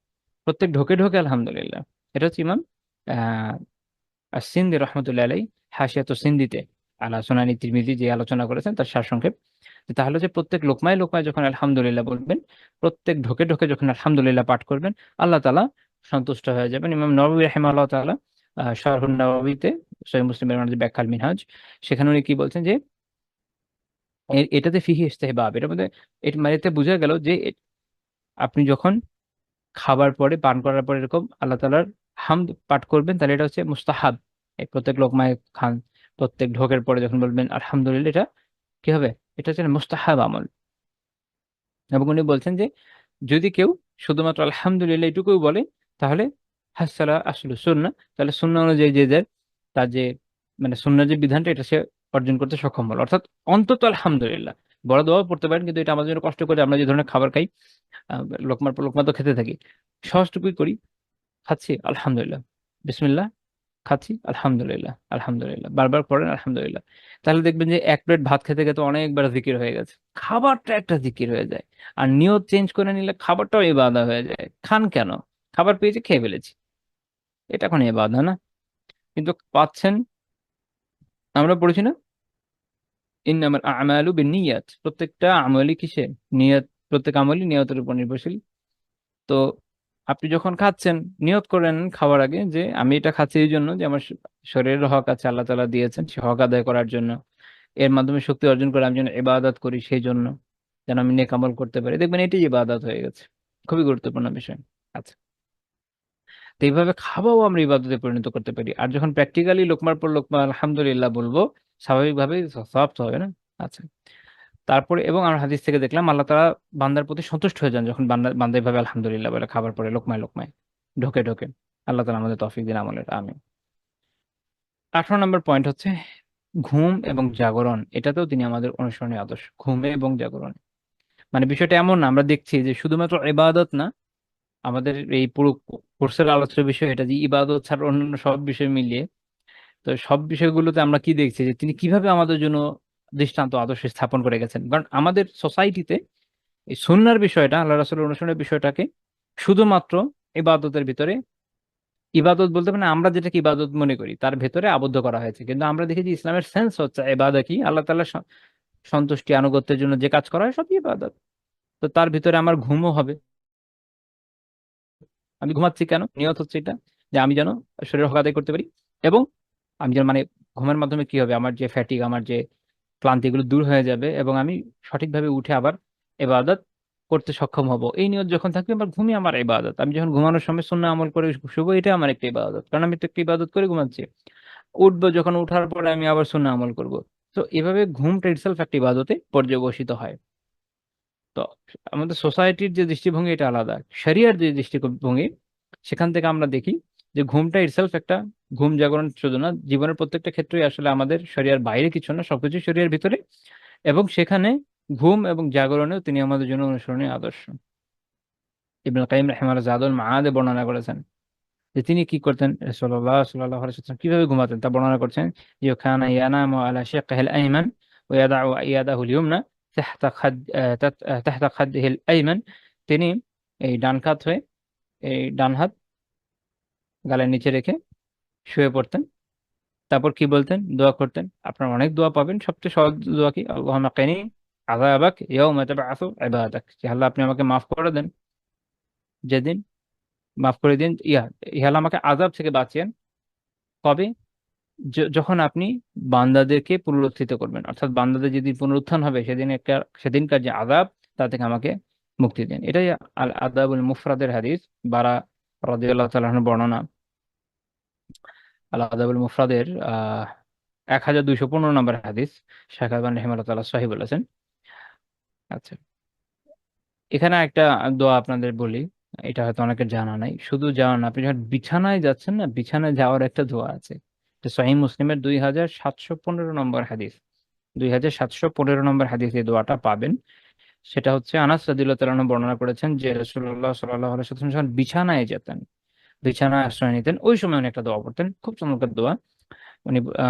প্রত্যেক ঢোকে ঢোকে আলহামদুলিল্লাহ। এটা হচ্ছে ইমাম আহ আর সিন্দি রহমতুল্লাহ আলাই হাসিয়াত সিন্দিতে আলা সুনানি তিরমিজি যে আলোচনা করেছেন তার সারসংক্ষেপ, যে তাহলে যে প্রত্যেক লোকমায় লোকমায় যখন আলহামদুলিল্লাহ বলবেন, প্রত্যেক ঢোকে ঢোকে যখন আলহামদুলিল্লাহ পাঠ করবেন, আল্লাহ তাআলা সন্তুষ্ট হয়ে যাবেন। ইমাম নববী রাহিমাহুল্লাহ তাআলা শারহুন নববীতে সহিহ মুসলিমের মানে যে ব্যাখ্যাল মিনহাজ, সেখানে উনি কি বলছেন যে এটাতে ফিহি ইস্তেহবাব, এটার মধ্যে এটা মানে এতে বোঝা গেল যে আপনি যখন খাবার পরে পান করার পরে এরকম আল্লাহ তাআলার হামদ পাঠ করবেন, তাহলে এটা হচ্ছে মুস্তাহাব। এই প্রত্যেক লোকমায় খান, প্রত্যেক ঢোকের পরে যখন বলবেন আলহামদুলিল্লাহ, এটা কি হবে? এটা হচ্ছে মুস্তাহাব আমল। এবং উনি বলছেন যে যদি কেউ শুধুমাত্র আলহামদুলিল্লাহ এটুকুই বলে, তাহলে হাসালা আসলে সুন্নাহ, তাহলে সুন্নাহ অনুযায়ী যে যার তার যে মানে সুন্নাহ যে বিধানটা এটা সে অর্জন করতে সক্ষম হলো, অর্থাৎ অন্তত আলহামদুলিল্লাহ। বড় দোয়া পড়তে পারেন, কিন্তু এটা আমাদের জন্য কষ্ট করে, আমরা যে ধরনের খাবার খাই, লোকমার পর লোকমা তো খেতে থাকি, সহজটুকুই করি, খাচ্ছি আলহামদুলিল্লাহ, বিসমিল্লাহ, খাচ্ছি আলহামদুলিল্লাহ, আলহামদুলিল্লাহ, বারবার পড়েন আলহামদুলিল্লাহ। তাহলে দেখবেন যে এক প্লেট ভাত খেতে খেতে অনেকবার জিকির হয়ে গেছে, খাবারটা একটা জিকির হয়ে যায়। আর নিয়ত চেঞ্জ করে নিলে খাবারটাও ইবাদা হয়ে যায়। খান কেন? খাবার পেয়েছি, খেয়ে ফেলেছি, এটা এখন ইবাদা না? কিন্তু পাচ্ছেন, আমরা পড়েছি না ইন্নামাল আমালু বিন্নিয়াত, প্রত্যেকটা আমলই কিসে? নিয়ত, প্রত্যেক আমলই নিয়তের উপর নির্ভরশীল। তো আপনি যখন খাচ্ছেন, নিয়ত করেন খাওয়ার আগে যে আমি এটা খাচ্ছি এই জন্য যে আমার শরীরের হক আছে, আল্লাহ তাআলা দিয়েছেন, সে হক আদায় করার জন্য, এর মাধ্যমে শক্তি অর্জন করে আমি যেন ইবাদত করি, সেই জন্য যেন আমি নেক আমল করতে পারি, দেখবেন এটাই ইবাদত হয়ে গেছে। খুবই গুরুত্বপূর্ণ বিষয়। আচ্ছা, তো এইভাবে খাওয়াও আমরা ইবাদতে পরিণত করতে পারি। আর যখন প্র্যাকটিক্যালি লোকমার পর লোকমা আলহামদুলিল্লাহ বলবো, স্বাভাবিকভাবেই সওয়াব তো হবে না? আচ্ছা, তারপরে এবং আমরা হাদিস থেকে দেখলাম আল্লাহ তাআলা বান্দার প্রতি সন্তুষ্ট হয়ে যান যখন বান্দা বান্দা এভাবে আলহামদুলিল্লাহ বলে খাবার পরে লোকমায় লোকমায় ঢোকে ঢোকে। আল্লাহ তাআলা আমাদের তৌফিক দিন আমলের, আমিন। 18 নম্বর পয়েন্ট হচ্ছে ঘুম এবং জাগরণ, এটাতেও তিনি আমাদের অনুসরণীয় আদর্শ, ঘুমে এবং জাগরণ। মানে বিষয়টা এমন না, আমরা দেখছি যে শুধুমাত্র ইবাদত না, আমাদের এই পুরো কোর্সের আলোচ্য বিষয় এটা যে ইবাদত ছাড়া অন্যান্য সব বিষয় মিলিয়ে, তো সব বিষয়গুলোতে আমরা কি দেখছি যে তিনি কিভাবে আমাদের জন্য দৃষ্টান্ত আদর্শ স্থাপন করে গেছেন। কারণ আমাদের সোসাইটিতে এই সুন্নাহর বিষয়টা, আল্লাহ রাসূলের অনুসরণের বিষয়টাকে শুধুমাত্র ইবাদতের ভিতরে, ইবাদত বলতে মানে আমরা যেটাকে ইবাদত মনে করি তার ভেতরে আবদ্ধ করা হয়েছে। কিন্তু আমরা দেখেছি ইসলামের সেন্স হচ্ছে ইবাদত কি, আল্লাহ তাআলার সন্তুষ্টি আনুগত্যের জন্য যে কাজ করা হয় সবই ইবাদত। তো তার ভিতরে আমার ঘুমও হবে। আমি ঘুমাচ্ছি কেন? নিয়ত হচ্ছে এটা যে আমি যেন শরীর হক আদায় করতে পারি, এবং আমি যেন মানে ঘুমের মাধ্যমে কি হবে, আমার যে ফ্যাটিক, আমার যে ক্লান্তি, এগুলো দূর হয়ে যাবে এবং আমি সঠিকভাবে উঠে আবার ইবাদত করতে সক্ষম হব। এই নিয়ত যখন থাকবে, আমার ঘুমই আমার ইবাদত। আমি যখন ঘুমানোর সময় সুন্নাহ আমল করে শুবো, এটা আমার একটা ইবাদত, কারণ আমি তো একটা ইবাদত করে ঘুমাচ্ছি। উঠবো, যখন উঠার পরে আমি আবার সুন্নাহ আমল করব। তো এভাবে ঘুমটা ইটসেলফ একটা ইবাদতে পর্যবসিত হয়। তো আমাদের সোসাইটির যে দৃষ্টিভঙ্গি এটা আলাদা, শরিয়ার যে দৃষ্টিভঙ্গি, সেখান থেকে আমরা দেখি যে ঘুমটা ইটসেলফ একটা, ঘুম জাগরণ শুধু না, জীবনের প্রত্যেকটা ক্ষেত্রেই আসলে আমাদের শরীরের বাইরে কিছু না, সবকিছু শরীরের ভিতরে, এবং সেখানে ঘুম এবং জাগরণেও তিনি আমাদের জন্য অনুসরণীয় আদর্শ। ইবনুল কাইয়িম রাহিমাহুল্লাহ জাদুল মাআদে বর্ণনা করেছেন যে তিনি কি করতেন, রাসূলুল্লাহ সাল্লাল্লাহু আলাইহি ওয়াসাল্লাম কিভাবে ঘুমাতেন তা বর্ণনা করছেন যে কানা ইয়ানামু আলা শিক্কিহিল আইমান ওয়া ইয়াদাউ ইয়াদাহুল ইয়ুমনা তাহতা খাদ তাহতা খাদ্দিহিল আইমান। তিনি এই ডান কাত হয়ে এই ডান হাত গালের নিচে রেখে শুয়ে পড়তেন। তারপর কি বলতেন, দোয়া করতেন। আপনার অনেক দোয়া পাবেন, সবচেয়ে সহজ দোয়া কি, আল্লাহুম্মা কিনি আযাবাক ইয়াওমা তাবআসু ইবাদাক, যে আল্লাহ আপনি আমাকে মাফ করে দেন যেদিন, মাফ করে দিন, ইয়া আল্লাহ আমাকে আযাব থেকে বাঁচিয়েন কবে, যখন আপনি বান্দাদেরকে পুনরুত্থিত করবেন, অর্থাৎ বান্দাদের যেদিন পুনরুত্থান হবে সেদিন সেদিনকার যে আযাব তা থেকে আমাকে মুক্তি দেন। এটাই আল আদাবুল মুফরাদের হাদিস, বারা রাদিয়াল্লাহু তাআলা আনহুর বর্ণনা। আল আদাবুল মুফরাদের 1215 নম্বর হাদিস, শায়খ আলবানী রাহিমাহুল্লাহ তাআলা সহিহ বলেছেন। আচ্ছা, এখানে একটা দোয়া আপনাদের বলি, এটা হয়তো অনেকের জানা নাই। শুধু জানা না, আপনি যখন বিছানায় যাচ্ছেন না, বিছানায় যাওয়ার একটা দোয়া আছে। এটা সহিহ মুসলিমের 2715 নম্বর হাদিস, 2715 নম্বর হাদিস এই দোয়াটা পাবেন। সেটা হচ্ছে আনাস রাদিয়াল্লাহু তাআলা আনহু বর্ণনা করেছেন যে রাসূলুল্লাহ সাল্লাল্লাহু আলাইহি ওয়াসাল্লাম যখন বিছানায় যেতেন, বিছানায় আশ্রয় নিতেন, ওই সময় উনি একটা দোয়া পড়তেন, খুব চমৎকার দোয়া।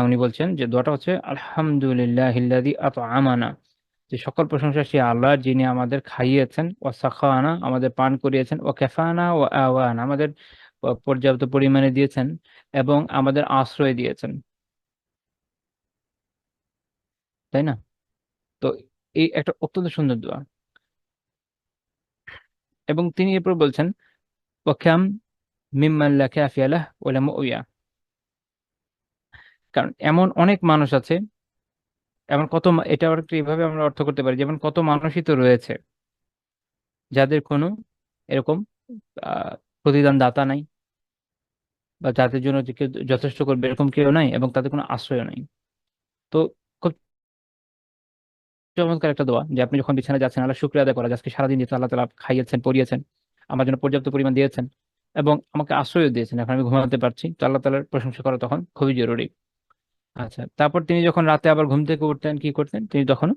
উনি বলছেন যে দোয়াটা হচ্ছে আলহামদুলিল্লাহিল্লাযী আত'আমানা, যে সকল প্রশংসা সে আল্লাহ যিনি আমাদের খাইয়েছেন, ও সাখানা আমাদের পান করিয়েছেন, ও কাফানা ও আওয়ান আমাদের পর্যাপ্ত পরিমাণে দিয়েছেন, এবং আমাদের আশ্রয় দিয়েছেন। তাই না? তো এই একটা অত্যন্ত সুন্দর দোয়া। এবং তিনি এরপর বলছেন ওয়াকাম মিম্মান লা কাফিয়া লাহ ওয়া লা মুউইয়া, কারণ এমন অনেক মানুষ আছে, এমন কত এটা আবার একটু এইভাবে আমরা অর্থ করতে পারি, যেমন কত মানুষই তো রয়েছে যাদের কোনো এরকম আহ প্রতিদান দাতা নাই, বা যাদের জন্য যে কেউ যথেষ্ট করবে এরকম কেউ নাই, এবং তাদের কোনো আশ্রয় নাই। তো খুব চমৎকার একটা দোয়া যে আপনি যখন বিছানায় যাচ্ছেন আল্লাহ শুকরিয়া আদায় করা যে আজকে সারাদিন যেহেতু আল্লাহ তাআলা খাইয়েছেন, পরিয়েছেন, আমার জন্য পর্যাপ্ত পরিমাণ দিয়েছেন, এবং আমাকে আশ্রয় দিয়েছেন, এখন আমি ঘুমাতে পারছি, তো আল্লাহ তাআলার প্রশংসা করা তখন খুবই জরুরি। আচ্ছা, তারপর তিনি যখন রাতে আবার ঘুম থেকে উঠতেন কি করতেন, তিনি তখন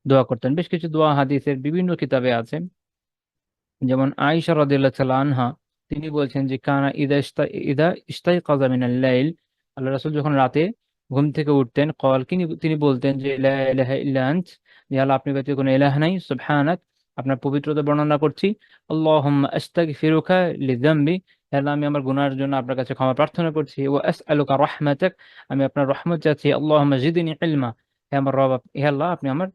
দোয়া করতেন। বেশ কিছু দোয়া হাদিসের বিভিন্ন কিতাবে আছে, যেমন আয়েশা রাদিয়াল্লাহু তাআলা আনহা তিনি বলছেন যে কানা ইদা ইস্তাইকাযা মিনাল লাইল, আল্লাহ রাসূল যখন রাতে ঘুম থেকে উঠতেন ক্বাল তিনি বলতেন যে লা ইলাহা ইল্লা আনত, যে আল্লাহ আপনি ব্যতীত কোনো ইলাহ নাই, সুবহানাক আপনার পবিত্রতা বর্ণনা করছি, আল্লাহুম্মা আস্তাগফিরুকা লিযামবি, হে আল্লাহ আমি আমার গুনাহের জন্য আপনার কাছে ক্ষমা প্রার্থনা করছি, ওয়া আসআলুকা রাহমাতাক আমি আপনার রহমত চাচ্ছি, আল্লাহুম্মা জিদনি ইলমা, হে আমার রব, হে আল্লাহ আপনি আমার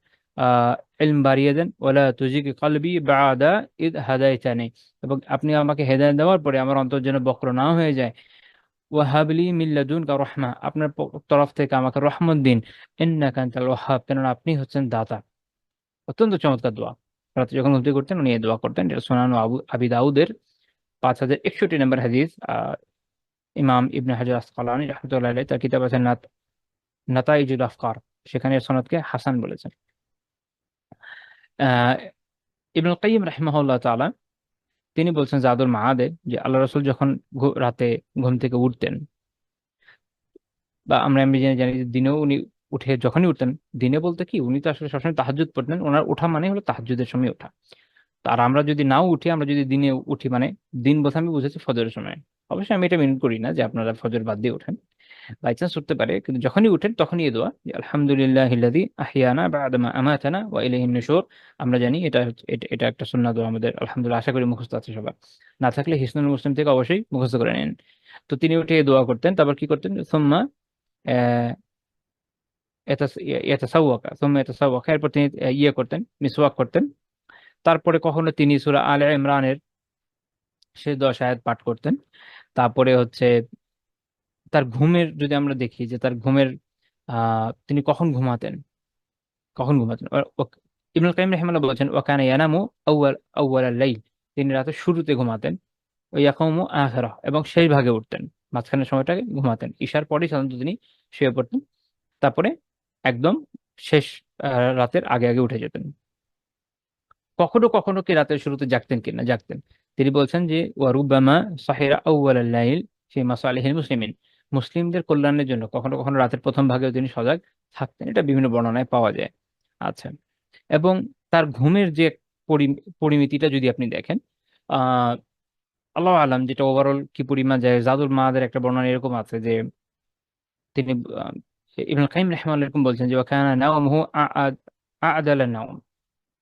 ইলম বাড়িয়ে দেন, ওয়ালা তুজিগ কলবি বাদা ইদ হাদাইতানি, এবং আপনি আমাকে হেদায়েত দেওয়ার পরে আমার অন্তর যেন বক্র না হয়ে যায়, ওয়াহাবলি মিন লাদুনকা রাহমা আপনার তরফ থেকে আমাকে রহমত দিন, ইন্নাকা আনতাল ওয়াহ্হাব কেননা আপনি হচ্ছেন দাতা। অত্যন্ত চমৎকার দোয়া। রাতে যখন ঘুমতে করতেন উনি এই দোয়া করতেন। এটা সুনান আবি দাউদের 5061 নম্বর হাদিস। ইমাম ইবনে হাজার আসকালানি রাহমাতুল্লাহি আলাইহি তার কিতাব আছে নাতাইজুল আফকার, সেখানে এর সনদকে হাসান বলেছেন। আহ ইবনুল কাইয়িম রাহিমাহুল্লাহ তাআলা তিনি বলছেন জাদুল মাআদে যে আল্লাহ রাসূল যখন রাতে ঘুম থেকে উঠতেন, বা আমরা এমনি জানি জানি যে দিনেও উনি উঠে যখনই উঠতেন, দিনে বলতে কি উনি তো আসলে সবসময় তাহাজ্জুদ পড়তেন, ওনার ওঠা মানে হলো তাহাজ্জুদের সময় ওঠা। আর আমরা যদি নাও উঠি, আমরা যদি দিনে উঠি, মানে দিন বলতে আমি বুঝেছি ফজরের সময়, অবশ্যই আমি এটা মেনে করি না যে আপনারা ফজর বাদ দিয়ে ওঠেন, বাই চান্স উঠতে পারে, কিন্তু যখনই উঠেন তখনই এই দোয়া যে আলহামদুলিল্লাহিল্লাযী আহইয়ানা বা'দা মা আমাতানা ওয়া ইলাইহিন নুশুর। আমরা জানি এটা একটা সুন্নাহ দোয়া আমাদের, আলহামদুলিল্লাহ আশা করি মুখস্থ আছে সবার, না থাকলে হিসনুল মুসলিম থেকে অবশ্যই মুখস্থ করে নেন। তো তিনি উঠে এই দোয়া করতেন, তারপর কি করতেন, সুম্মা আহ ইয়াতাসাওয়াকা সুম্মা ইয়াতাসাওয়াকা, এরপর তিনি করতেন, মিসওয়াক করতেন। তারপরে কখনো তিনি সূরা আলে ইমরানের সে 10 আয়াত পাঠ করতেন। তারপরে হচ্ছে তার ঘুমের যদি আমরা দেখি যে তার ঘুমের তিনি কখন ঘুমাতেন ইবনুল কাইয়িম রাহিমাহুল্লাহ বলেছেন ওয়াকানা ইয়ানামু আউয়ালাল লাইল, তিনি রাতের শুরুতে ঘুমাতেন, ওই ইয়াকুমু আখিরাহ এবং শেষ ভাগে উঠতেন, মাঝখানের সময়টাকে ঘুমাতেন, ঈশার পরেই সাধারণত তিনি শুয়ে পড়তেন, তারপরে একদম শেষ রাতের আগে আগে উঠে যেতেন। কখনো কখনো কি রাতের শুরুতে জাগতেন কিনা, জাগতেন। তিনি বলছেন যে ওয়া রুব্বামা সাহিরা আউয়ালাল লাইল ফি মাসালিহিল মুসলিমিন, মুসলিমদের কল্যাণের জন্য কখনো কখনো রাতের প্রথম ভাগেও তিনি সজাগ থাকতেন, এটা বিভিন্ন বর্ণনায় পাওয়া যায়। আচ্ছা, এবং তার ঘুমের যে পরিমিতিটা যদি আপনি দেখেন, আহ আল্লাহ আলাম যেটা ওভারঅল কি পরিমাণ যায়, জাদুল মাদের একটা বর্ণনা এরকম আছে যে তিনি আহ, ইবনুল কাইয়িম রাহিমাহুল্লাহ এরকম বলছেন যে ওয়াকানা নাওমুহু আ'দালা নাওম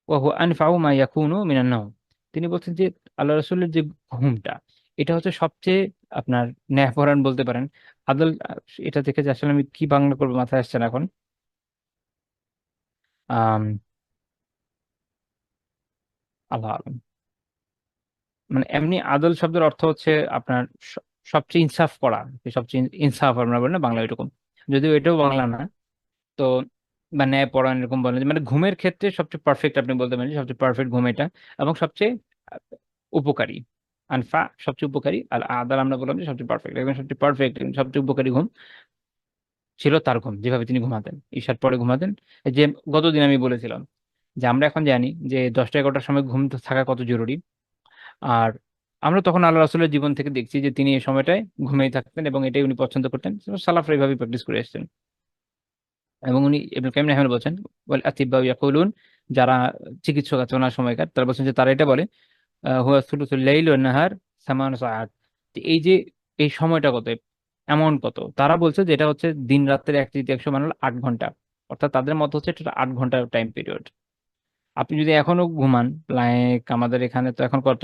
ওয়া হুয়া আনফাউ মা ইয়াকুনু মিনান নাওম। তিনি বলছেন যে আল্লাহ রাসূলের যে ঘুমটা, এটা হচ্ছে সবচেয়ে আপনার ন্যায়পরায়ণ বলতে পারেন। আদল, এটা দেখে যে আসলে আমি কি বাংলা করবো মাথায় আসছে না এখন। আম আল্লাহ আলাম, মানে এমনি আদল শব্দের অর্থ হচ্ছে আপনার সবচেয়ে ইনসাফ করা, সবচেয়ে ইনসাফ আমরা বলি না বাংলা এরকম, যদিও এটাও বাংলা না। তো বা ন্যায় পরায়ণ এরকম বলেন, মানে ঘুমের ক্ষেত্রে সবচেয়ে পারফেক্ট আপনি বলতে পারেন যে সবচেয়ে পারফেক্ট ঘুম এটা, এবং সবচেয়ে আহ, উপকারী। আনফা সবচেয়ে উপকারী, আর আদাল আমরা বললাম যে সবচেয়ে পারফেক্ট, এবং সবচেয়ে পারফেক্ট সবচেয়ে উপকারী ঘুম ছিল তার ঘুম, যেভাবে তিনি ঘুমাতেন, ঈশার পরে ঘুমাতেন। এই যে গতদিন আমি বলেছিলাম যে আমরা এখন জানি যে 10টা 11টার সময় ঘুম থাকা কত জরুরি, আর আমরা তখন আল্লাহ রাসূলের জীবন থেকে দেখছি যে তিনি এই সময়টায় ঘুমিয়ে থাকতেন এবং এটাই উনি পছন্দ করতেন, সালাফরা এইভাবে প্র্যাকটিস করে এসেছেন। এবং উনি ইবনে কাইয়িম রাহিমাহুল্লাহ বলছেন, ওয়াল আতিব্বা ইয়াকুলুন, যারা চিকিৎসক আছে ওনার সময়কার, তারা বলছেন যে তারা এটা বলে হুয়া সুলুসুল লাইল ওয়ান নাহার সামানা সাআত, এই যে এই সময়টা কত, এমন কত, তারা বলছে যে এটা হচ্ছে দিন রাতের 1/3 মানে হলো 8 ঘন্টা। অর্থাৎ তাদের মত হচ্ছে এটা 8 ঘন্টা টাইম পিরিয়ড। আপনি যদি এখনো ঘুমান, লাইক আমাদের এখানে তো এখন কত,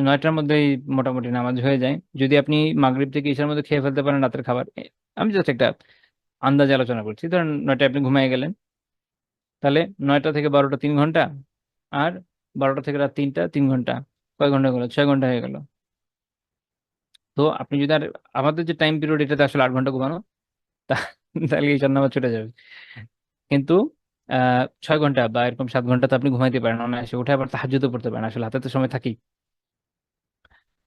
9টার মধ্যেই মোটামুটি নামাজ হয়ে যায়। যদি আপনি মাগরিব থেকে ঈশার মধ্যে খেয়ে ফেলতে পারেন রাতের খাবার, আমি জাস্ট একটা আন্দাজে আলোচনা করছি, ধরেন 9টায় আপনি ঘুমিয়ে গেলেন, তাহলে 9টা থেকে 12টা 3 ঘন্টা, আর 12টা থেকে রাত 3টা 3 ঘন্টা, কয় ঘন্টা গেল, 6 ঘন্টা হয়ে গেল। তো আপনি যদি আর, আমাদের যে টাইম পিরিয়ড এটাতে আসলে 8 ঘন্টা ঘুমানো, তা- তাহলে ঈশার নামাজ ছুটে যাবে। কিন্তু 6 ঘন্টা বা এরকম 7 ঘন্টা তো আপনি ঘুমাইতে পারেন অনায়াসে, উঠে আবার তাহাজ্জুদও পড়তে পারেন, আসলে হাতে তো সময় থাকি,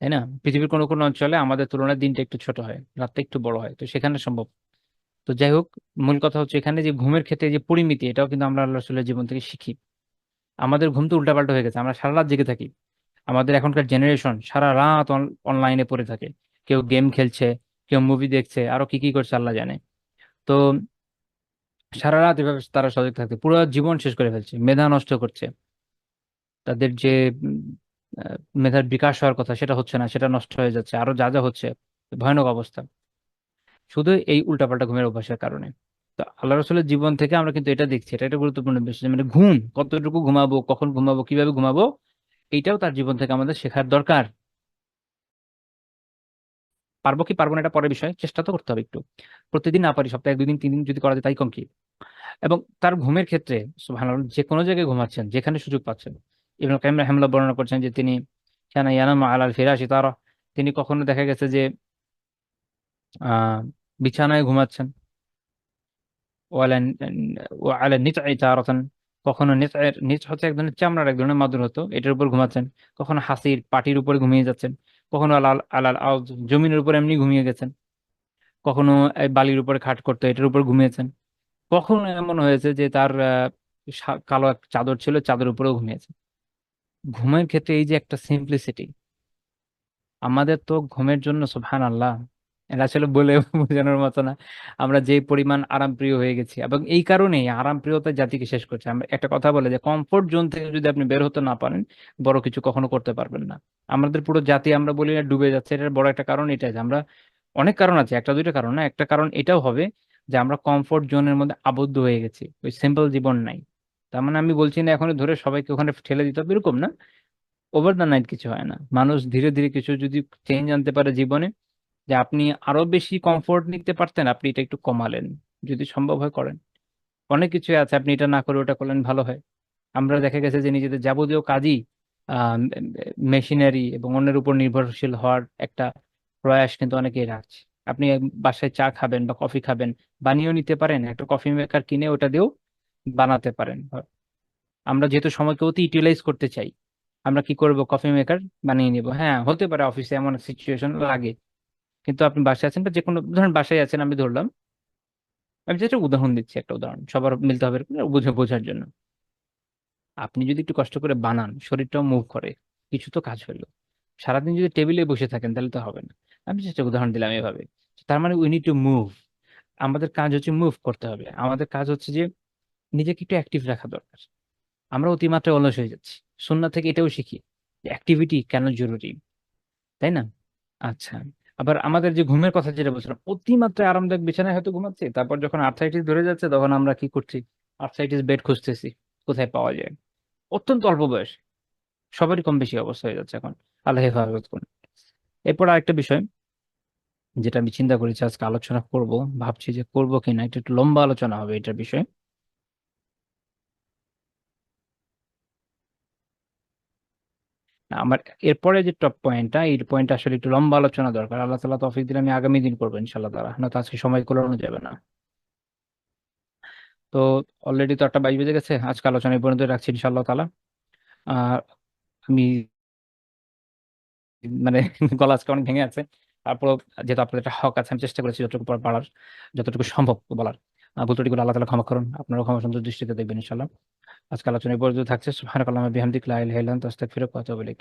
তাই না? পৃথিবীর কোনো কোনো অঞ্চলে আমাদের তুলনায় দিনটা একটু ছোট হয়, রাতটা একটু বড় হয়, তো সেখানে সম্ভব। তো যাই হোক, মূল কথা হচ্ছে এখানে যে ঘুমের ক্ষেত্রে যে পরিমিতি, এটাও কিন্তু আমরা আল্লাহ রাসূলের জীবন থেকে শিখি। আমাদের ঘুম তো উল্টাপাল্টা হয়ে গেছে, আমরা সারা রাত জেগে থাকি। আমাদের এখনকার জেনারেশন সারা রাত অনলাইনে পড়ে থাকে, কেউ গেম খেলছে, কেউ মুভি দেখছে, আরো কি কি করছে আল্লাহ জানে। তো সারা রাত এভাবে তারা সজাগ থাকছে, পুরো জীবন শেষ করে ফেলছে, মেধা নষ্ট করছে, তাদের যে উম, মেধার বিকাশ হওয়ার কথা সেটা হচ্ছে না, সেটা নষ্ট হয়ে যাচ্ছে, আরো যা যা হচ্ছে, ভয়ানক অবস্থা, শুধু এই উল্টাপাল্টা ঘুমের অভ্যাসের কারণে। তো আল্লাহ রসুলের জীবন থেকে আমরা কিন্তু এটা দেখছি, এটা একটা গুরুত্বপূর্ণ বিষয়, মানে ঘুম কতটুকু ঘুমাবো, কখন ঘুমাবো, কিভাবে ঘুমাবো, এইটাও তার জীবন থেকে আমাদের শেখার দরকার। পারবো কি পারবো না এটা পরের বিষয়, চেষ্টা তো করতে হবে একটু। প্রতিদিন না পারি, সপ্তাহে 2 দিন 3 দিন যদি করা যায় তাই কম কি। এবং তার ঘুমের ক্ষেত্রে সুবহানাল্লাহ, যে কোনো জায়গায় ঘুমাচ্ছেন, যেখানে সুযোগ পাচ্ছেন। ইবনে কাইয়িম রাহিমাহুল্লাহ বর্ণনা করছেন যে তিনি কানা ইয়ানামু আলাল ফিরাশি তারা, তিনি কখনো দেখা গেছে যে আহ বিছানায় ঘুমাচ্ছেন, ওয়ালা ওয়ালা নিতই তারাতান, কখনো নিতয়ের নিচ হচ্ছে এক ধরনের চামড়ার এক ধরনের মাদুর হতো, এটার উপর ঘুমাচ্ছেন। কখনো হাসির পাটির উপরে ঘুমিয়ে যাচ্ছেন। কখনো আলাল আলাল আউজ, জমিনের উপর এমনি ঘুমিয়ে গেছেন। কখনো এই বালির উপরে খাট করতো, এটার উপর ঘুমিয়েছেন। কখনো এমন হয়েছে যে তার কালো এক চাদর ছিল, চাদর উপরেও ঘুমিয়েছে। ঘুমের ক্ষেত্রে এই যে একটা সিম্পলিসিটি, আমাদের তো ঘুমের জন্য সুবহানাল্লাহ, এটা আসলে বলে বোঝানোর মতো না, আমরা যে পরিমাণ আরামপ্রিয় হয়ে গেছি, এবং এই কারণেই আরামপ্রিয়তা জাতিকে শেষ করছে। আমরা একটা কথা বলে যে কমফোর্ট জোন থেকে যদি আপনি বের হতে না পারেন, বড় কিছু কখনো করতে পারবেন না। আমাদের পুরো জাতি আমরা বলি না ডুবে যাচ্ছে, এটার বড় একটা কারণ এটাই যে আমরা, অনেক কারণ আছে, একটা দুইটা কারণ না, একটা কারণ এটাও হবে যে আমরা কমফোর্ট জোনের মধ্যে আবদ্ধ হয়ে গেছি, ওই সিম্পল জীবন নাই। তার মানে আমি বলছি না এখন ধরে সবাইকে ওখানে ঠেলে দিতে হবে, এরকম না। ওভার দ্য নাইট কিছু হয় না, মানুষ ধীরে ধীরে কিছু যদি চেঞ্জ আনতে পারে জীবনে, যে আপনি আরো বেশি কমফোর্ট নিতে পারতেন, আপনি এটা একটু কমালেন, যদি সম্ভব হয় করেন। অনেক কিছু আছে, আপনি এটা না করে ওটা করলেন, ভালো হয়। আমরা দেখা গেছে যে নিজেদের যাবতীয় কাজই মেশিনারি এবং অন্যের উপর নির্ভরশীল হওয়ার একটা প্রয়াস কিন্তু অনেকেই রাখছে। আপনি বাসায় চা খাবেন বা কফি খাবেন, বানিয়েও নিতে পারেন, একটা কফি মেকার কিনে ওটা দিয়েও বানাতে পারেন। আমরা যেহেতু সময়কে অতি ইউটিলাইজ করতে চাই, আমরা কি করব, কফি মেকার বানিয়ে নিব। হ্যাঁ, হতে পারে অফিসে এমন সিচুয়েশন লাগে, কিন্তু আপনি বাসায় আছেন বা যে কোনো ধরেন বাসায় আছেন, আমি ধরলাম, আমি যেটা উদাহরণ দিচ্ছি, একটা উদাহরণ সবার মিলতে হবে এরকম না, বোঝার জন্য। আপনি যদি একটু কষ্ট করে বানান, শরীরটাও মুভ করে, কিছু তো কাজ হলো। সারাদিন যদি টেবিলে বসে থাকেন তাহলে তো হবে না। আমি just একটা উদাহরণ দিলাম এভাবে। তার মানে উই নিড টু মুভ। আমাদের কাজ হচ্ছে মুভ করতে হবে, আমাদের কাজ হচ্ছে যে নিজেকে একটু অ্যাক্টিভ রাখা দরকার। আমরা অতিমাত্রায় অলস হয়ে যাচ্ছি। সুন্নাহ থেকে এটাও শিখি যে অ্যাক্টিভিটি কেন জরুরি, তাই না? আচ্ছা, আবার আমাদের যে ঘুমের কথা যেটা বলছিলাম, অতিমাত্রায় আরামদায়ক বিছানায় হয়তো ঘুমাচ্ছি, তারপর যখন আর্থ্রাইটিস ধরে যাচ্ছে তখন আমরা কি করছি? আর্থ্রাইটিস বেড খুঁজতেছি, কোথায় পাওয়া যায়। অত্যন্ত অল্প বয়স, সবারই কম বেশি অবস্থা হয়ে যাচ্ছে এখন। আল্লাহ হেফাজত করুন। এরপর আরেকটা বিষয় যেটা আমি চিন্তা করেছি আজকে আলোচনা করব, ভাবছি যে করব কিনা, এটা একটু লম্বা আলোচনা হবে এটার বিষয়ে। আমার এরপরে যে টপ পয়েন্টটা, এই পয়েন্টটা আসলে একটু লম্বা আলোচনা দরকার। আল্লাহ তাআলা তৌফিক দিলে আমি আগামী দিন করবো ইনশাআল্লাহ তাআলা, না তো আজকে সময় কুলানো যাবে না। তো অলরেডি তো 8টা 22 বেজে গেছে, আজকে আলোচনা এই পর্যন্ত রাখছি ইনশাআল্লাহ তাআলা। আর আমি মানে গলা আজকে অনেক ভেঙে আছে, তারপর যেহেতু আপনাদের একটা হক আছে, আমি চেষ্টা করেছি যতটুকু পারার, যতটুকু সম্ভব বলার। ভুল ত্রুটিগুলো আল্লাহ তাআলা ক্ষমা করুন, আপনারাও ক্ষমা সুন্দর দৃষ্টিতে দেখবেন ইনশাআল্লাহ। আজকে আলোচনা এই পর্যন্ত থাকছে। সুবহানাকাল্লাহুম্মা বিহামদিকা লা ইলাহা ইল্লা আনতা আস্তাগফিরুকা ওয়া আতুবু ইলাইক।